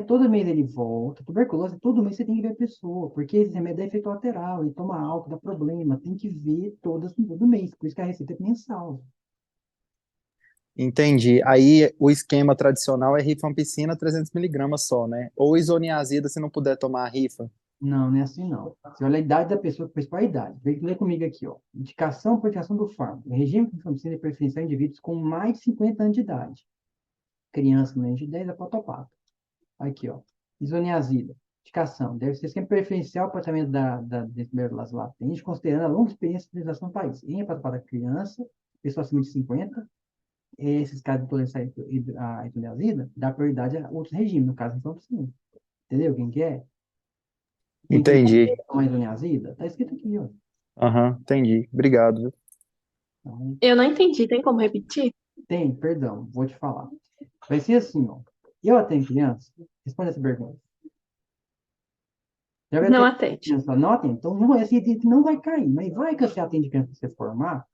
Todo mês ele volta. Tuberculose, todo mês você tem que ver a pessoa, porque esse remédio é efeito lateral, ele toma álcool, dá problema, tem que ver todo mês, por isso que a receita é mensal.
Entendi. Aí o esquema tradicional é rifampicina 300 miligramas só, né? Ou isoniazida se não puder tomar a rifa.
Não, não é assim não. Você olha a idade da pessoa, principal a idade. Vem ler comigo aqui, ó. Indicação por indicação do fármaco. Regime de rifampicina é preferencial em indivíduos com mais de 50 anos de idade. Criança menos de 10 é patopata. Aqui, ó. Isoniazida. Indicação. Deve ser sempre preferencial para o tratamento da desmerulose latente, considerando a longa experiência de utilização no país. Em hepatopata criança, pessoa acima de 50, esses casos de intolerância à isoniazida, dá prioridade a outros regimes, no caso, então, sim. Entendeu quem que é? Quem que
Entendi.
é uma isoniazida? Tá escrito aqui, ó.
Aham, entendi. Obrigado, viu?
Então,
Eu não entendi, tem como repetir?
tem, perdão, vou te falar. Vai ser assim, ó. Eu atendo criança? Responde essa pergunta. Já vai
Não
atender
atende.
criança? Não atende. Então, não, esse item não vai cair. Mas vai que você atende criança para você formar.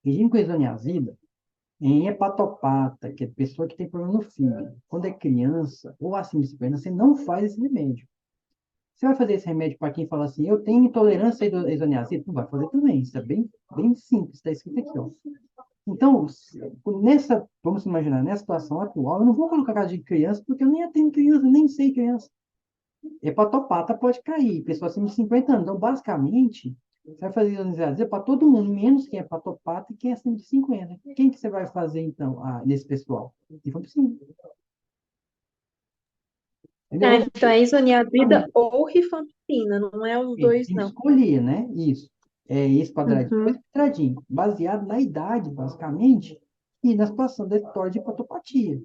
Regime com isoniazida em hepatopata, que é pessoa que tem problema no fígado. Quando é criança ou acima de 50, você não faz esse remédio. Você vai fazer esse remédio para quem fala assim, eu tenho intolerância à isoniazida? Não vai fazer também. Isso é bem simples, está escrito aqui, ó. Então, vamos imaginar, nessa situação atual, eu não vou colocar caso de criança, porque eu nem atendo criança, nem sei criança. Hepatopata pode cair, pessoa acima de 50 anos. Então, basicamente, você vai fazer isoniazida para todo mundo, menos quem é hepatopata e quem é acima de 50. Quem que você vai fazer, então, nesse pessoal? Rifampicina.
Ah,
Entendeu?
então é isoniazida ou rifampicina, não é os dois,
Tem que
não.
escolher, né? Isso. É esse quadradinho,
Uhum,
esse quadradinho, baseado na idade, basicamente, e na situação da história de patopatia.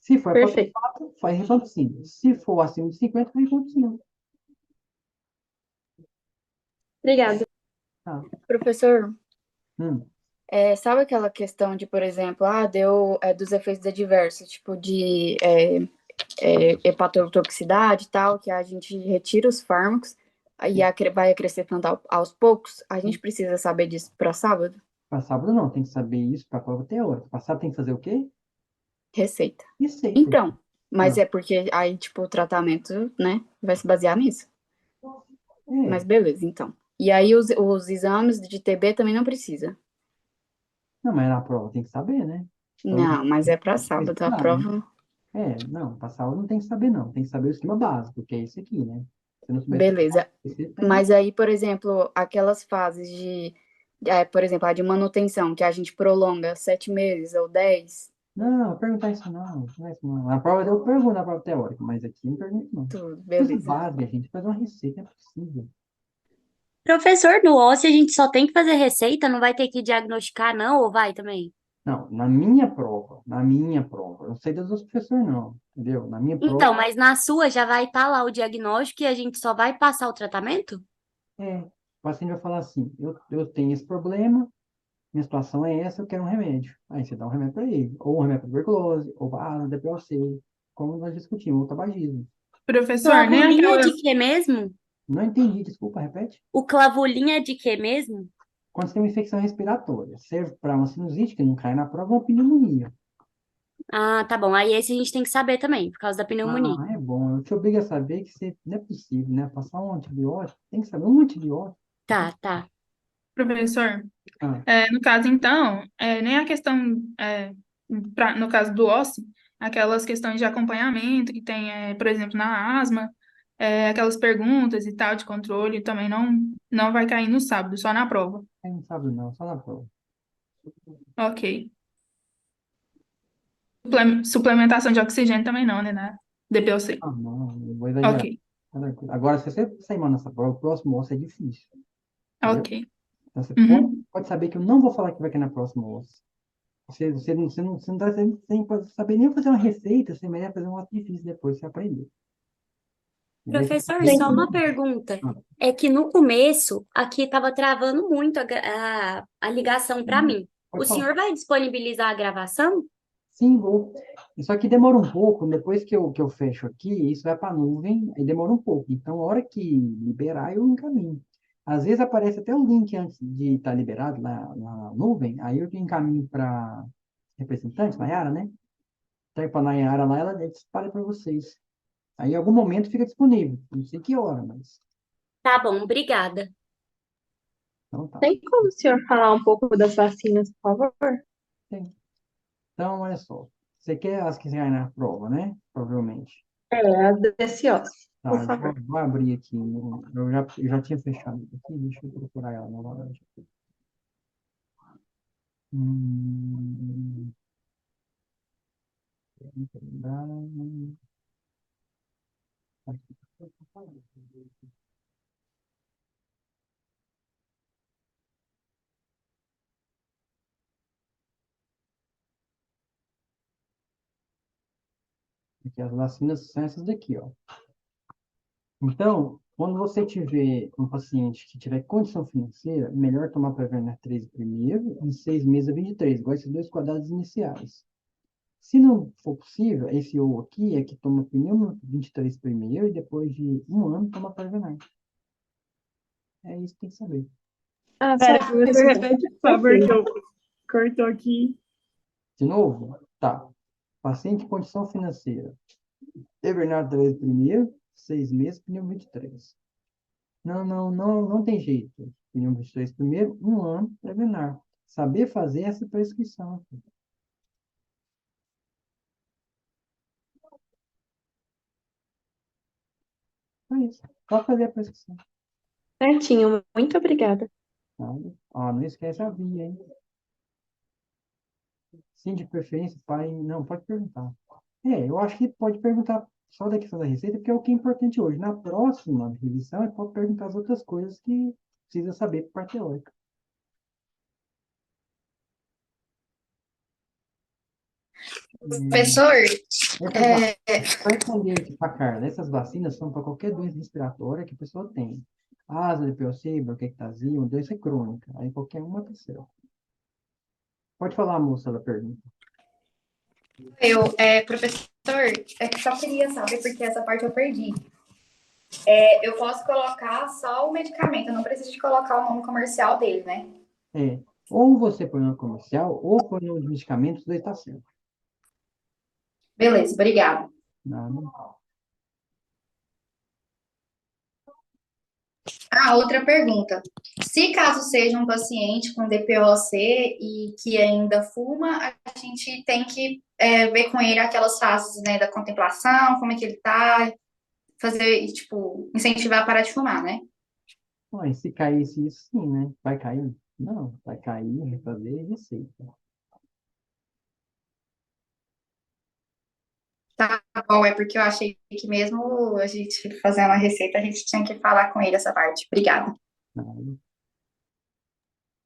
Se for
perfeito.
hepatopato, faz rifampicina. Se for acima de 50, faz rifampicina.
Obrigada.
Tá.
Professor,
Hum.
sabe aquela questão de, por exemplo, deu dos efeitos adversos, tipo de hepatotoxicidade e tal, que a gente retira os fármacos e vai acrescentando aos poucos? A gente precisa saber disso para sábado?
Para sábado não, tem que saber isso para a prova teórica. Para sábado tem que fazer o quê?
Receita.
Receita.
Então, mas
Ah,
é porque aí, tipo, o tratamento, né, vai se basear nisso. Mas
é.
beleza, então. E aí os exames de TB também não precisa.
Não, mas na prova tem que saber, né? Então,
Não, mas é para sábado, a
precisar, né?
prova.
Não, para sábado não tem que saber, não. Tem que saber o esquema básico, que é esse aqui, né? Se não souber
Beleza.
esse,
Mas aí, por exemplo, aquelas fases por exemplo, a de manutenção, que a gente prolonga 7 meses ou 10,
Não, vou perguntar isso não. Não é isso não. Na prova eu pergunto na prova teórica, mas aqui não pergunto não.
tudo,
Coisa
beleza.
básica, gente. Faz uma receita, é possível.
Professor, no OSCE a gente só tem que fazer receita, não vai ter que diagnosticar, não, ou vai também?
Não, na minha prova, eu não sei das outros professores não, entendeu? Na minha prova,
Então, mas na sua já vai estar lá o diagnóstico e a gente só vai passar o tratamento?
o paciente vai falar assim, eu tenho esse problema, minha situação é essa, eu quero um remédio. Aí você dá um remédio para ele, ou um remédio para tuberculose, ou para DPOC, como nós discutimos, o tabagismo.
Professor, nem
Clavulinha de
aquelas.
quê mesmo?
Não entendi, desculpa, repete.
O clavulinha de quê mesmo?
Quando você tem uma infecção respiratória, serve para uma sinusite, que não cai na prova, ou uma pneumonia.
Ah, tá bom. Aí esse a gente tem que saber também, por causa da pneumonia.
Ah, é bom. Eu te obrigo a saber que você, não é possível, né? Passar um antibiótico, tem que saber um antibiótico.
Tá, tá.
Professor,
Ah,
no caso, então, nem a questão, no caso do OSCE, aquelas questões de acompanhamento que tem, por exemplo, na asma, aquelas perguntas e tal de controle também não vai cair no sábado, só na prova.
não sabe não, só na prova.
Ok. Suplementação de oxigênio também não, né? Na DPOC.
Ah, não, eu vou exagerar.
Ok,
Agora, se você sair mal nessa prova, o próximo osso é difícil, entendeu?
ok.
Então, você
Uhum.
pode saber que eu não vou falar que vai cair na próxima osso. Você não tá sem saber nem fazer uma receita, você merece fazer um osso difícil depois, você aprender. E aí você
Professor,
aprende.
só uma pergunta.
Ah,
É que no começo, aqui estava travando muito a ligação para mim. O
pode falar.
senhor vai disponibilizar a gravação?
Sim, vou. Só que demora um pouco, depois que eu fecho aqui, isso vai para a nuvem, aí demora um pouco. Então, a hora que liberar, eu encaminho. Às vezes aparece até o link antes de estar liberado na nuvem, aí eu encaminho para representante, Nayara, né? Então, para a Nayara lá, ela dispara para vocês. Aí, em algum momento, fica disponível. Não sei que hora, mas.
Tá bom, obrigada.
Então, tá.
Tem como o senhor falar um pouco das vacinas, por favor?
Tem. Então, olha só. Você quer as que saem na prova, né? Provavelmente.
As DCOs,
Tá,
por
eu
favor.
vou abrir aqui. Eu já tinha fechado aqui, deixa eu procurar ela novamente. Hum, aqui, as vacinas são essas daqui, ó. Então, quando você tiver um paciente que tiver condição financeira, melhor tomar Prevnar 3 primeiro, em 6 meses a 23, igual esses dois quadrados iniciais. Se não for possível, esse ou aqui é que toma primeiro 23 primeiro e depois de um ano toma Prevnar. É isso que tem que saber.
Ah,
Pera,
certo.
professor, repete, por favor, que eu cortou aqui.
De novo? Tá. Paciente em condição financeira. Prevnar 3 primeiro, 6 meses, pneu 23. Não tem jeito. Pneu 23 primeiro, um ano, Prevnar. Saber fazer essa prescrição. É isso. Só fazer a prescrição.
Certinho, muito obrigada.
Tá? Ó, não esquece a via, hein? Sim, de preferência, pai. Não, pode perguntar. Eu acho que pode perguntar só da questão da receita, porque é o que é importante hoje. Na próxima revisão, ele pode perguntar as outras coisas que precisa saber para parte teórica.
Professor,
Para responder aqui para Carla, essas vacinas são para qualquer doença respiratória que a pessoa tem. Asma, DPOC, bronquiectasia, uma doença crônica. Aí qualquer uma tá certo. Pode falar, moça, da pergunta.
professor, é que só queria saber, porque essa parte eu perdi. Eu posso colocar só o medicamento, eu não preciso de colocar o nome comercial dele, né?
Ou você põe no comercial, ou põe no de medicamentos, os dois tá certo.
Beleza, obrigada.
Nada.
Outra pergunta. Se caso seja um paciente com DPOC e que ainda fuma, a gente tem que ver com ele aquelas fases, né, da contemplação, como é que ele tá, fazer, tipo, incentivar a parar de fumar, né?
Mas se caísse isso, sim, né? Vai cair? Não, vai cair, refazer receita.
Tá bom, é porque eu achei que mesmo a gente fazendo a receita, a gente tinha que falar com ele essa parte. Obrigada.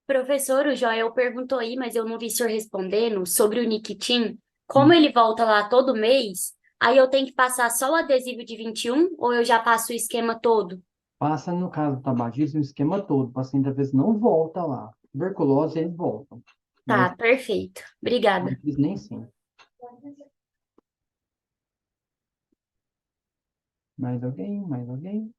Professor, o Joel perguntou aí, mas eu não vi o senhor respondendo sobre o Niquitin. Como ele volta lá todo mês, aí eu tenho que passar só o adesivo de 21 ou eu já passo o esquema todo?
Passa, no caso do tabagismo, o esquema todo. O paciente, às vezes, não volta lá. Tuberculose, eles voltam.
Tá, perfeito. Obrigada.
Mas nem sempre. Mais alguém? Mais alguém?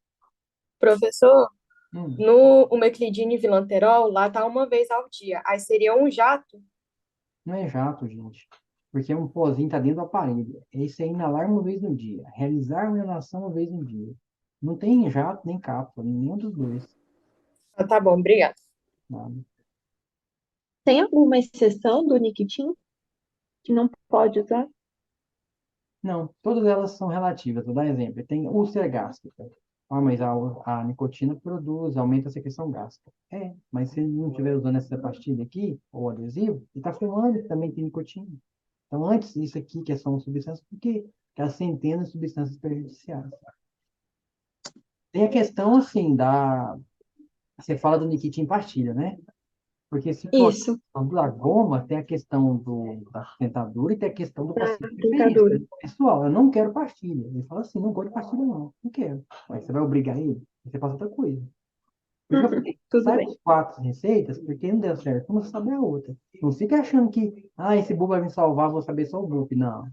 Professor, no Umeclidine e Vilanterol, lá tá uma vez ao dia. Aí seria um jato?
Não é jato, gente. Porque um pozinho está dentro do aparelho. Esse é inalar uma vez no dia. Realizar uma inalação uma vez no dia. Não tem jato nem cápsula, nenhum dos dois.
Tá bom, obrigada.
Nada.
Tem alguma exceção do Niquitin que não pode usar?
Não, todas elas são relativas. Vou dar exemplo. Tem úlcera gástrica. Mas a nicotina produz, aumenta a secreção gástrica. Mas se ele não estiver usando essa pastilha aqui, ou adesivo, ele está fumando, também tem nicotina. Então, antes isso aqui, que são substâncias, porque aquelas centenas de substâncias prejudiciais. Tem a questão, assim, Você fala do nicotina em pastilha, né? Porque se for
Isso.
a questão da goma, tem a questão da dentadura e tem a questão do paciente
dentadura.
pessoal, eu não quero pastilha. Ele fala assim, não gosto de pastilha não quero. Mas você vai obrigar ele? Você passa outra coisa. Por isso que eu falei,
tudo
sai
bem.
com 4 receitas, porque não deu certo, vamos saber a outra. Não fica achando que, esse bubo vai me salvar, vou saber só o bubo. Não.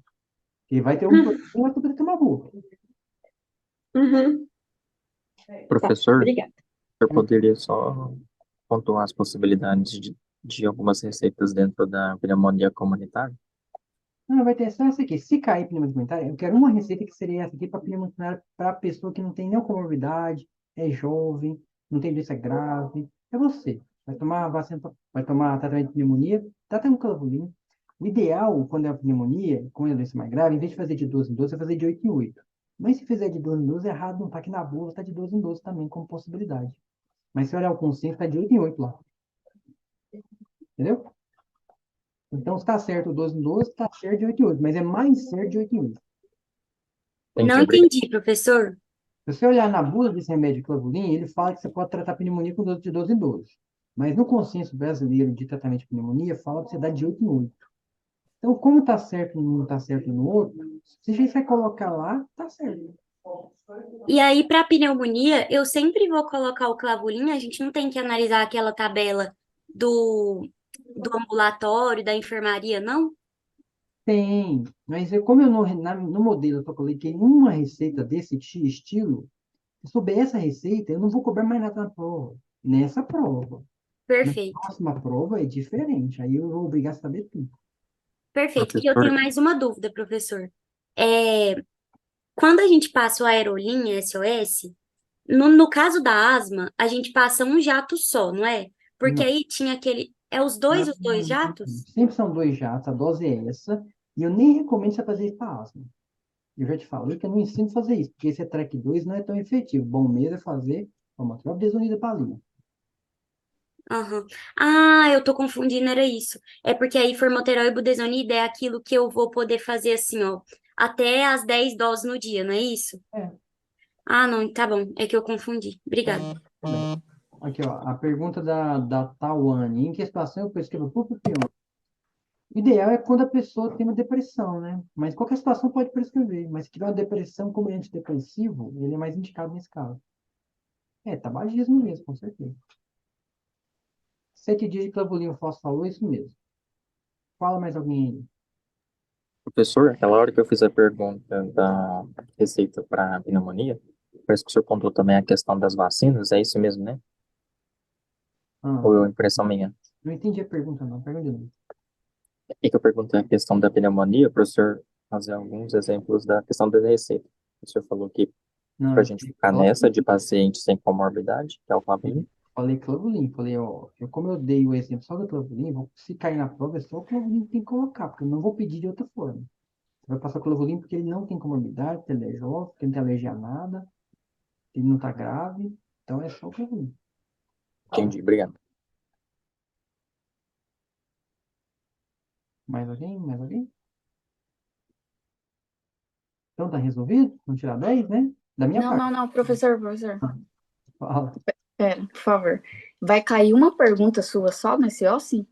Porque vai ter um problema, vai ter que tomar bubo.
Uhum.
Professor,
Obrigada.
eu poderia só pontuar as possibilidades de algumas receitas dentro da pneumonia comunitária?
Não, vai ter só essa aqui. Se cair pneumonia comunitária, eu quero uma receita que seria essa aqui para pneumonia comunitária, para a pessoa que não tem nenhuma comorbidade, é jovem, não tem doença grave. É você. Vai tomar vacina, vai tomar tratamento de pneumonia, tá tendo clavulina. O ideal, quando é a pneumonia, quando é a doença mais grave, em vez de fazer de 12 em 12, é fazer de 8 em 8. Mas se fizer de 12 em 12, é errado, não tá aqui na bula, tá de 12 em 12 também, como possibilidade. Mas se olhar o consenso, tá de 8 em 8 lá. Entendeu? Então, se está certo o 12 em 12, está certo de 8 em 8, mas é mais certo de 8 em 8.
Não entendi, professor.
Se você olhar na bula desse remédio clavulin, ele fala que você pode tratar pneumonia com dose de 12 em 12. Mas no consenso brasileiro de tratamento de pneumonia, fala que você dá de 8 em 8. Então, como está certo num, está certo no outro, se a gente vai colocar lá, está certo.
E aí, para pneumonia, eu sempre vou colocar o clavulin, a gente não tem que analisar aquela tabela do ambulatório, da enfermaria, não?
Tem, mas como eu no modelo eu coloquei uma receita desse estilo, se eu souber essa receita, eu não vou cobrar mais nada na prova, nessa prova.
Perfeito.
Na próxima prova é diferente, aí eu vou obrigar a saber tudo.
Perfeito. E eu tenho mais uma dúvida, professor. Quando a gente passa o Aerolinha SOS, no caso da asma, a gente passa um jato só, não é? Porque
Não.
aí tinha aquele. É os dois jatos?
Sempre são 2 jatos, a dose é essa, e eu nem recomendo você fazer isso para asma. Eu já te falei que eu não ensino a fazer isso, porque esse TREC 2 não é tão efetivo. Bom mesmo é fazer formatória desunida palina.
Aham. Ah, eu tô confundindo, era isso. É porque aí formoterol e budesonida é aquilo que eu vou poder fazer assim, ó. até as 10 doses no dia, não é isso?
É.
Ah, não, tá bom. É que eu confundi. Obrigada.
Tá bem. Aqui, ó, a pergunta da Tawane. Em que situação eu prescrevo bupropion? O ideal é quando a pessoa tem uma depressão, né? Mas qualquer situação pode prescrever. Mas se tiver uma depressão como antidepressivo, ele é mais indicado nesse caso. É, tabagismo mesmo, com certeza. 7 dias de clavulino fosfolor, é isso mesmo. Fala mais alguém aí.
Professor, aquela hora que eu fiz a pergunta da receita para pneumonia, parece que o senhor pontuou também a questão das vacinas, é isso mesmo, né?
Ah,
Ou é impressão minha?
não entendi a pergunta, não. Pergunta de novo.
E que eu perguntei a questão da pneumonia, para o senhor fazer alguns exemplos da questão da receita. O senhor falou que
Não,
para a
eu
gente
falei
ficar nessa de paciente sem comorbidade, que é o clavulin,
falei clavulin. Falei, ó, como eu dei o exemplo só do clavulin, se cair na prova, é só o clavulin que tem que colocar, porque eu não vou pedir de outra forma. Você vai passar o clavulin porque ele não tem comorbidade, ele é jovem, ele não tem alergia a nada, ele não está grave, então é só o clavulin.
entendi, obrigado.
Mais alguém? Mais alguém? Então tá resolvido? Vamos tirar 10, né? Da minha parte.
Não, professor.
Fala.
Pera, por favor. Vai cair uma pergunta sua só nesse OSCE?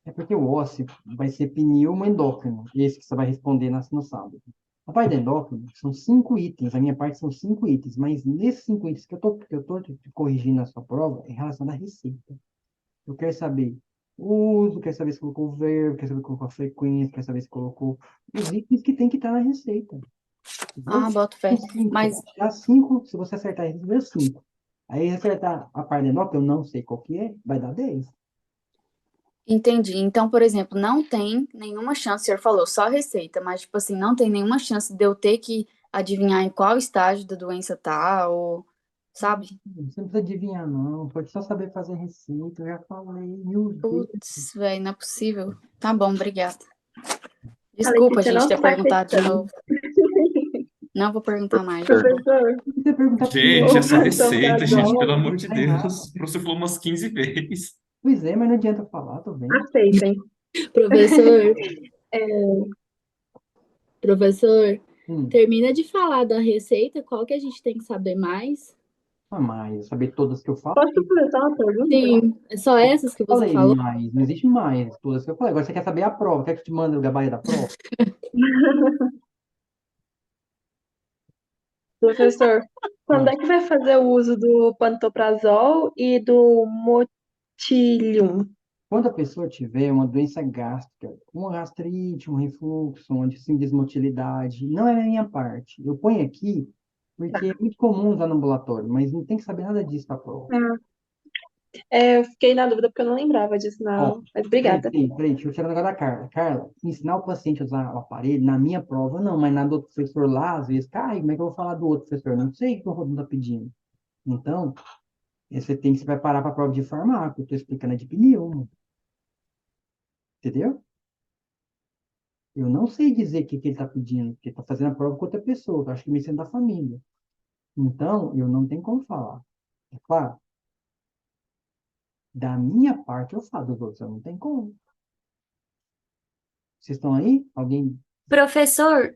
É porque o ósseo vai ser pneumoendócrino, esse que você vai responder no sábado. A parte da endócrino são 5 itens, a minha parte são 5 itens, mas nesses 5 itens que eu tô te corrigindo na sua prova é relacionado à receita. Eu quero saber o uso, quero saber se colocou o verbo, quero saber se colocou a frequência, quero saber se colocou os itens que tem que estar na receita.
Ah, boto fé.
São 5,
Mas,
dá 5, se você acertar isso, deu 5. Aí acertar a parte da endócrino, eu não sei qual que é, vai dar 10.
entendi. Então, por exemplo, não tem nenhuma chance, o senhor falou só receita, mas, tipo assim, não tem nenhuma chance de eu ter que adivinhar em qual estágio da doença tá, ou, sabe?
Você não precisa adivinhar, não. Pode só saber fazer receita. Eu já falei mil vezes.
Putz, velho, não é possível. Tá bom, obrigada.
A
Desculpa,
Letícia
gente,
não
ter
está
perguntado de
acreditando.
novo. Não vou perguntar mais.
Professor,
Você perguntar pro
Gente,
meu,
o
essa receita, gente, pelo
pantoprazol,
amor de
tá errado.
Deus. O professor falou umas 15 vezes.
Pois é, mas não adianta falar, tô vendo.
aceitem.
Professor, professor,
Hum,
termina de falar da receita, qual que a gente tem que saber mais?
mas saber todas que eu falo.
Posso fazer uma pergunta?
Sim, é só essas que você
Falei
falou?
mais, não existe mais todas que eu falei. Agora você quer saber a prova. Quer que eu te mande o gabarito da prova?
Professor, quando é que vai fazer o uso do pantoprazol e do motilium?
Quando a pessoa tiver uma doença gástrica, uma gastrite, um refluxo, uma desmotilidade, não é a minha parte. Eu ponho aqui porque é muito comum usar no ambulatório, mas não tem que saber nada disso para prova.
Eu fiquei na dúvida porque eu não lembrava disso,
Ó,
não. Mas
peraí,
obrigada.
deixa eu tirar o negócio da Carla. Carla, ensinar o paciente a usar o aparelho, na minha prova, não, mas na do outro professor lá, às vezes, cai, como é que eu vou falar do outro professor? Não sei o que o Rodrigo está pedindo. Então, você tem que se preparar para a prova de farmácia, eu estou explicando a de pneumo, entendeu? Eu não sei dizer o que, que ele está pedindo, porque está fazendo a prova com outra pessoa, que eu acho que é medicina da família. Então, eu não tenho como falar. É claro, da minha parte eu falo, dos outros eu não tenho como. Vocês estão aí? Alguém?
Professor,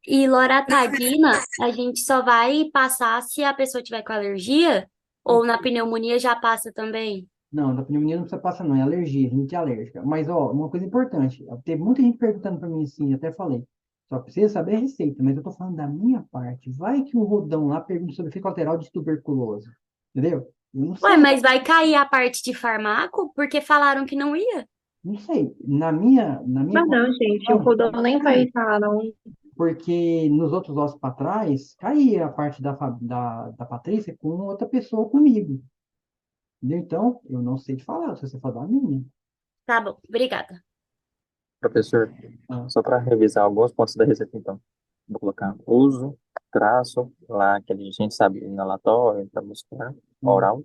e loratadina, a gente só vai passar se a pessoa tiver com alergia? Ou na pneumonia já passa também?
Não, da pneumonia não precisa passar, não, é alergia, rinite alérgica. Mas, ó, uma coisa importante, teve muita gente perguntando para mim assim, eu até falei, só precisa saber a receita, mas eu tô falando da minha parte. Vai que o Rodão lá pergunta sobre efeito colateral de tuberculose, entendeu? Eu não
Ué,
sei,
mas vai cair a parte de farmaco? Porque falaram que não ia.
não sei. Na minha
Mas não, gente, o Rodão nem vai estar, não.
porque nos outros ossos para trás, caía a parte da Patrícia com outra pessoa comigo. Entendeu? Então, eu não sei te falar, se você falar da minha.
Tá bom, obrigada.
Professor, só para revisar alguns pontos da receita, então. Vou colocar uso, traço, lá que a gente sabe, inalatório, intramuscular, oral.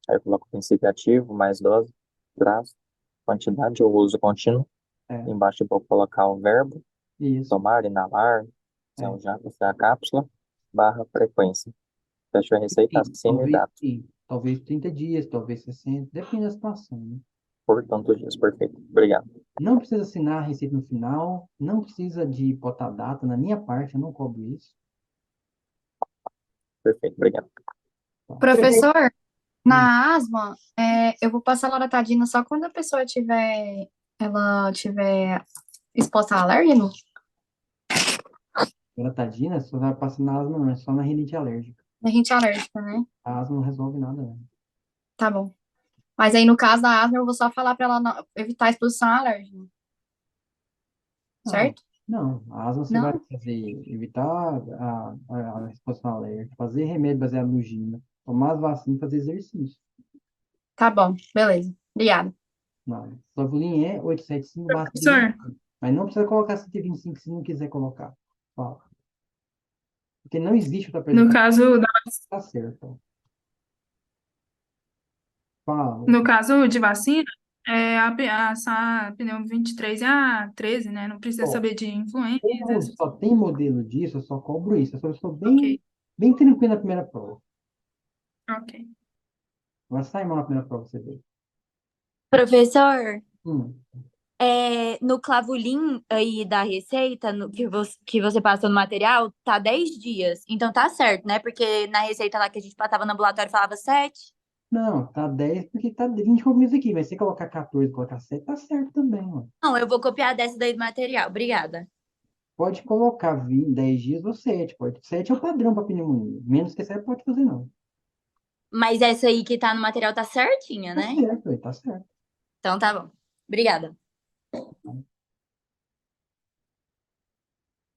Aí eu coloco o princípio ativo, mais dose, traço, quantidade ou uso contínuo. Embaixo eu vou colocar o verbo,
Isso.
tomar, inalar, já a cápsula, barra frequência. Fechou a receita, assina e
Talvez
data.
sim. Talvez 30 dias, talvez 60, depende da situação, né?
Por tantos dias, perfeito. Obrigado.
Não precisa assinar a receita no final, não precisa de botar data, na minha parte, eu não cobro isso.
Perfeito, obrigado.
Professor, na asma, eu vou passar loratadina só quando a pessoa ela tiver exposta a alérgeno?
Loratadina, só vai passar na asma, não, é só na rinite alérgica.
Na rinite alérgica, né?
A asma não resolve nada, né?
Tá bom. Mas aí, no caso da asma, eu vou só falar pra ela evitar a exposição à alérgena,
Não,
certo?
não. A asma você vai
Não?
fazer, evitar a exposição alérgica, fazer remédio baseado no gina, tomar as vacinas e fazer exercício.
Tá bom, beleza. Obrigada.
Não. Sovulin é 875 barra
Professor,
125. Mas não precisa colocar 125 se não quiser colocar. Fala. Porque não existe outra
no
apresentação.
caso
Tá certo. Fala.
no caso de vacina, essa pneu 23 e a 13, né? Não precisa
Ó,
saber de influenza.
como só tem modelo disso, eu só cobro isso. Eu sou
Ok,
bem tranquilo na primeira prova.
ok.
Vai sair mal na primeira prova, você vê.
Professor,
Hum.
no Clavulin aí da receita, que você passou no material, tá 10 dias. Então tá certo, né? Porque na receita lá que a gente passava no ambulatório falava 7.
Não, tá 10 porque tá 20 compromissos aqui. Mas se você colocar 14, colocar 7, tá certo também, mano.
Não, eu vou copiar dessa daí do material. Obrigada.
Pode colocar 20, 10 dias ou 7. Pode. 7 é o padrão para pneumonia. Menos que 7 pode fazer, não.
Mas essa aí que tá no material tá certinha,
Tá
né?
certo, tá certo.
Então tá bom. Obrigada.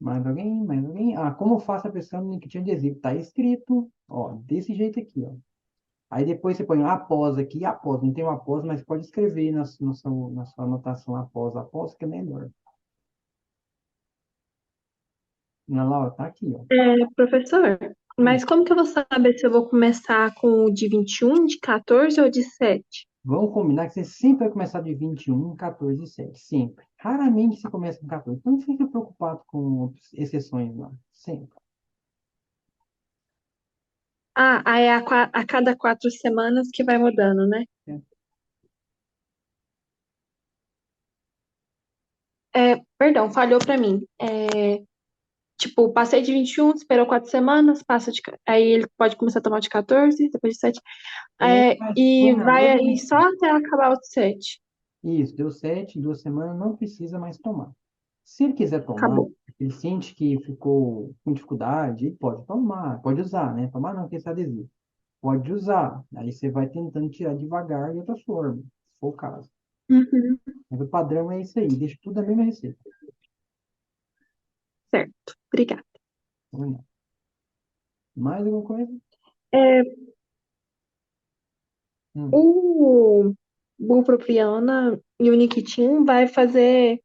Mais alguém? Mais alguém? Ah, como faço a pressão no liquidinho adesivo? Tá escrito, ó, desse jeito aqui, ó. Aí depois você põe após aqui, após. Não tem um após, mas pode escrever na sua anotação após, que é melhor. Na Laura, tá aqui, ó.
Professor, mas como que eu vou saber se eu vou começar com o de 21, de 14 ou de 7?
Vamos combinar que você sempre vai começar de 21, 14 e 7. Sempre. Raramente você começa com 14. Então não fica preocupado com exceções lá. Sempre.
Ah, aí é a cada 4 semanas que vai mudando, né? Perdão, falhou pra mim. Tipo, passei de 21, esperou 4 semanas, aí ele pode começar a tomar de 14, depois de 7.
Mas
E vai aí
normalmente,
só até acabar o 7.
isso, deu 7, 2 semanas, não precisa mais tomar. Se ele quiser tomar,
Acabou.
ele sente que ficou com dificuldade, ele pode tomar, pode usar, né? Tomar não, que esse adesivo. Pode usar. Aí você vai tentando tirar devagar de outra forma, se for o caso.
Uhum,
Mas o padrão é isso aí, deixa tudo a mesma receita.
certo. Obrigada.
Vamos lá. Mais alguma coisa?
É,
Hum.
o bupropiona e o Niquitin vai fazer,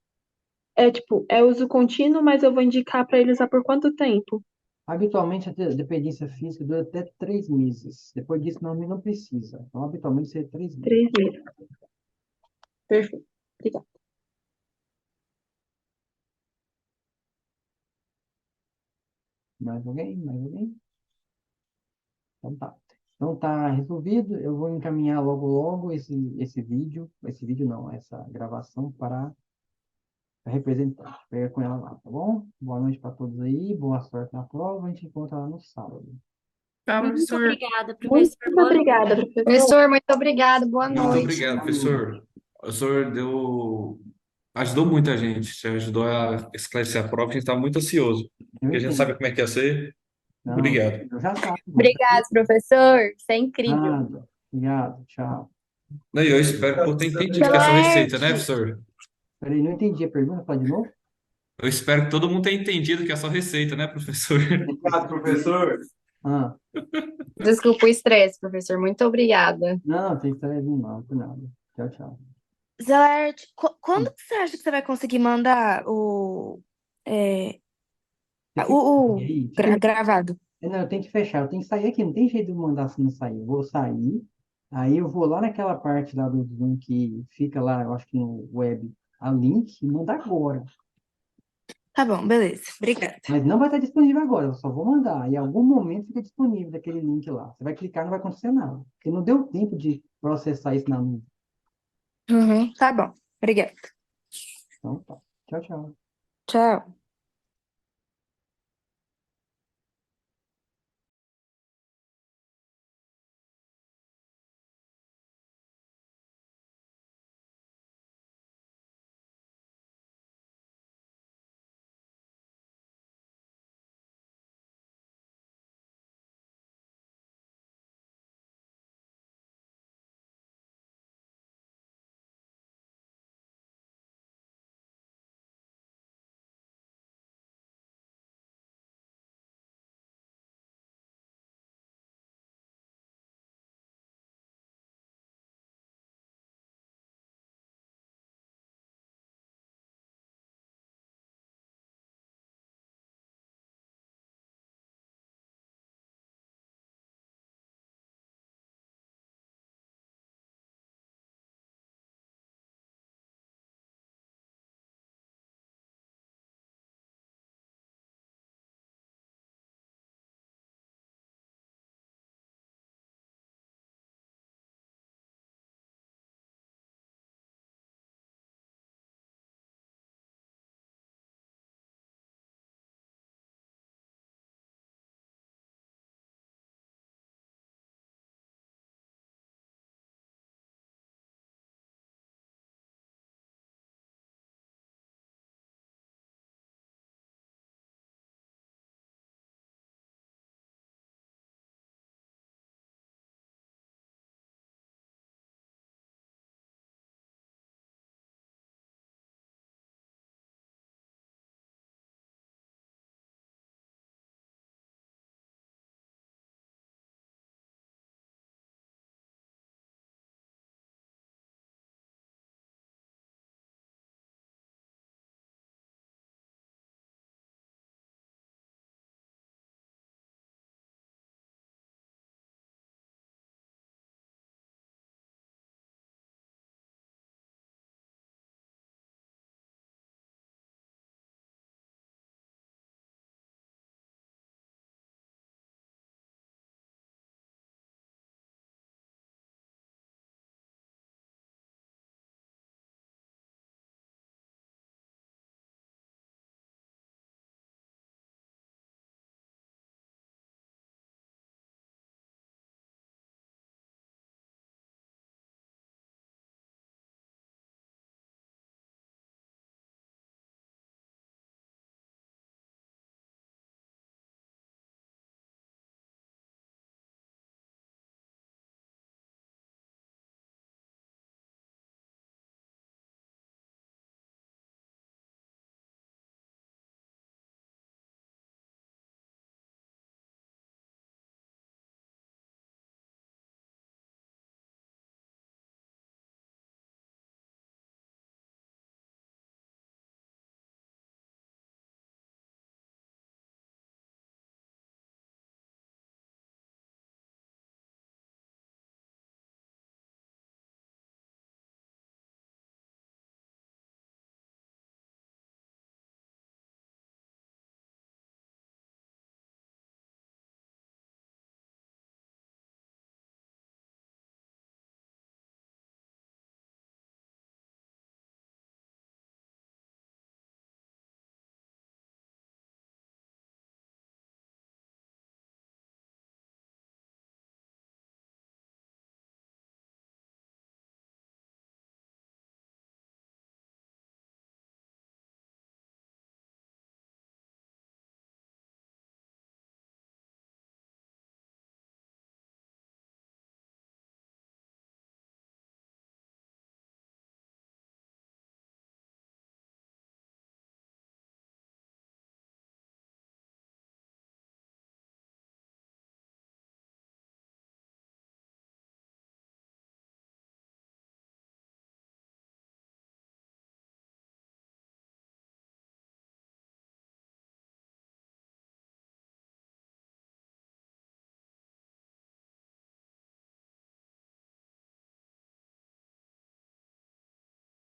uso contínuo, mas eu vou indicar para ele usar por quanto tempo?
Habitualmente, a dependência física dura até 3 meses. Depois disso, não precisa. Então, habitualmente, seria 3 meses.
3 meses. Perfeito. Obrigada.
Mais alguém? Mais alguém? Então tá. Então tá resolvido. Eu vou encaminhar logo esse vídeo. Esse vídeo não, essa gravação para a representante. Pega com ela lá, tá bom? Boa noite para todos aí. Boa sorte na prova. A gente encontra lá no sábado.
Tá,
Muito
professor.
obrigada,
Muito
professor. Boa noite.
obrigada, professor.
Professor, muito obrigado. Boa
Muito
noite.
obrigado, professor. O senhor ajudou muita gente. Você ajudou a esclarecer a prova, a gente estava muito ansioso,
Eu
porque a gente
entendo.
sabe como é que ia ser.
Não,
Obrigado.
eu já sabia.
Obrigada, professor. Você é incrível.
Nada. Obrigado. Tchau.
Não, e eu espero que eu tenha entendido que é a sua receita, né, professor?
Peraí, não entendi a pergunta. Fala de novo.
Eu espero que todo mundo tenha entendido que é a sua receita, né, professor?
Obrigado, professor.
Ah,
Desculpa o estresse, professor. Muito obrigada.
não, tem que estar não, por nada. Tchau, tchau.
Zé, quando que você acha que você vai conseguir mandar é,
Você fica
o
aí,
gravado?
não, eu tenho que fechar, eu tenho que sair aqui, não tem jeito de mandar assim não sair. Eu vou sair, aí eu vou lá naquela parte lá do Zoom que fica lá, eu acho que no web, a link e mandar agora.
Tá bom, beleza. Obrigada.
Mas não vai estar disponível agora, eu só vou mandar. Em algum momento fica disponível aquele link lá. Você vai clicar, não vai acontecer nada. Porque não deu tempo de processar isso na nuvem.
Tá bom. Obrigada.
Então tá. Tchau, tchau.
Tchau.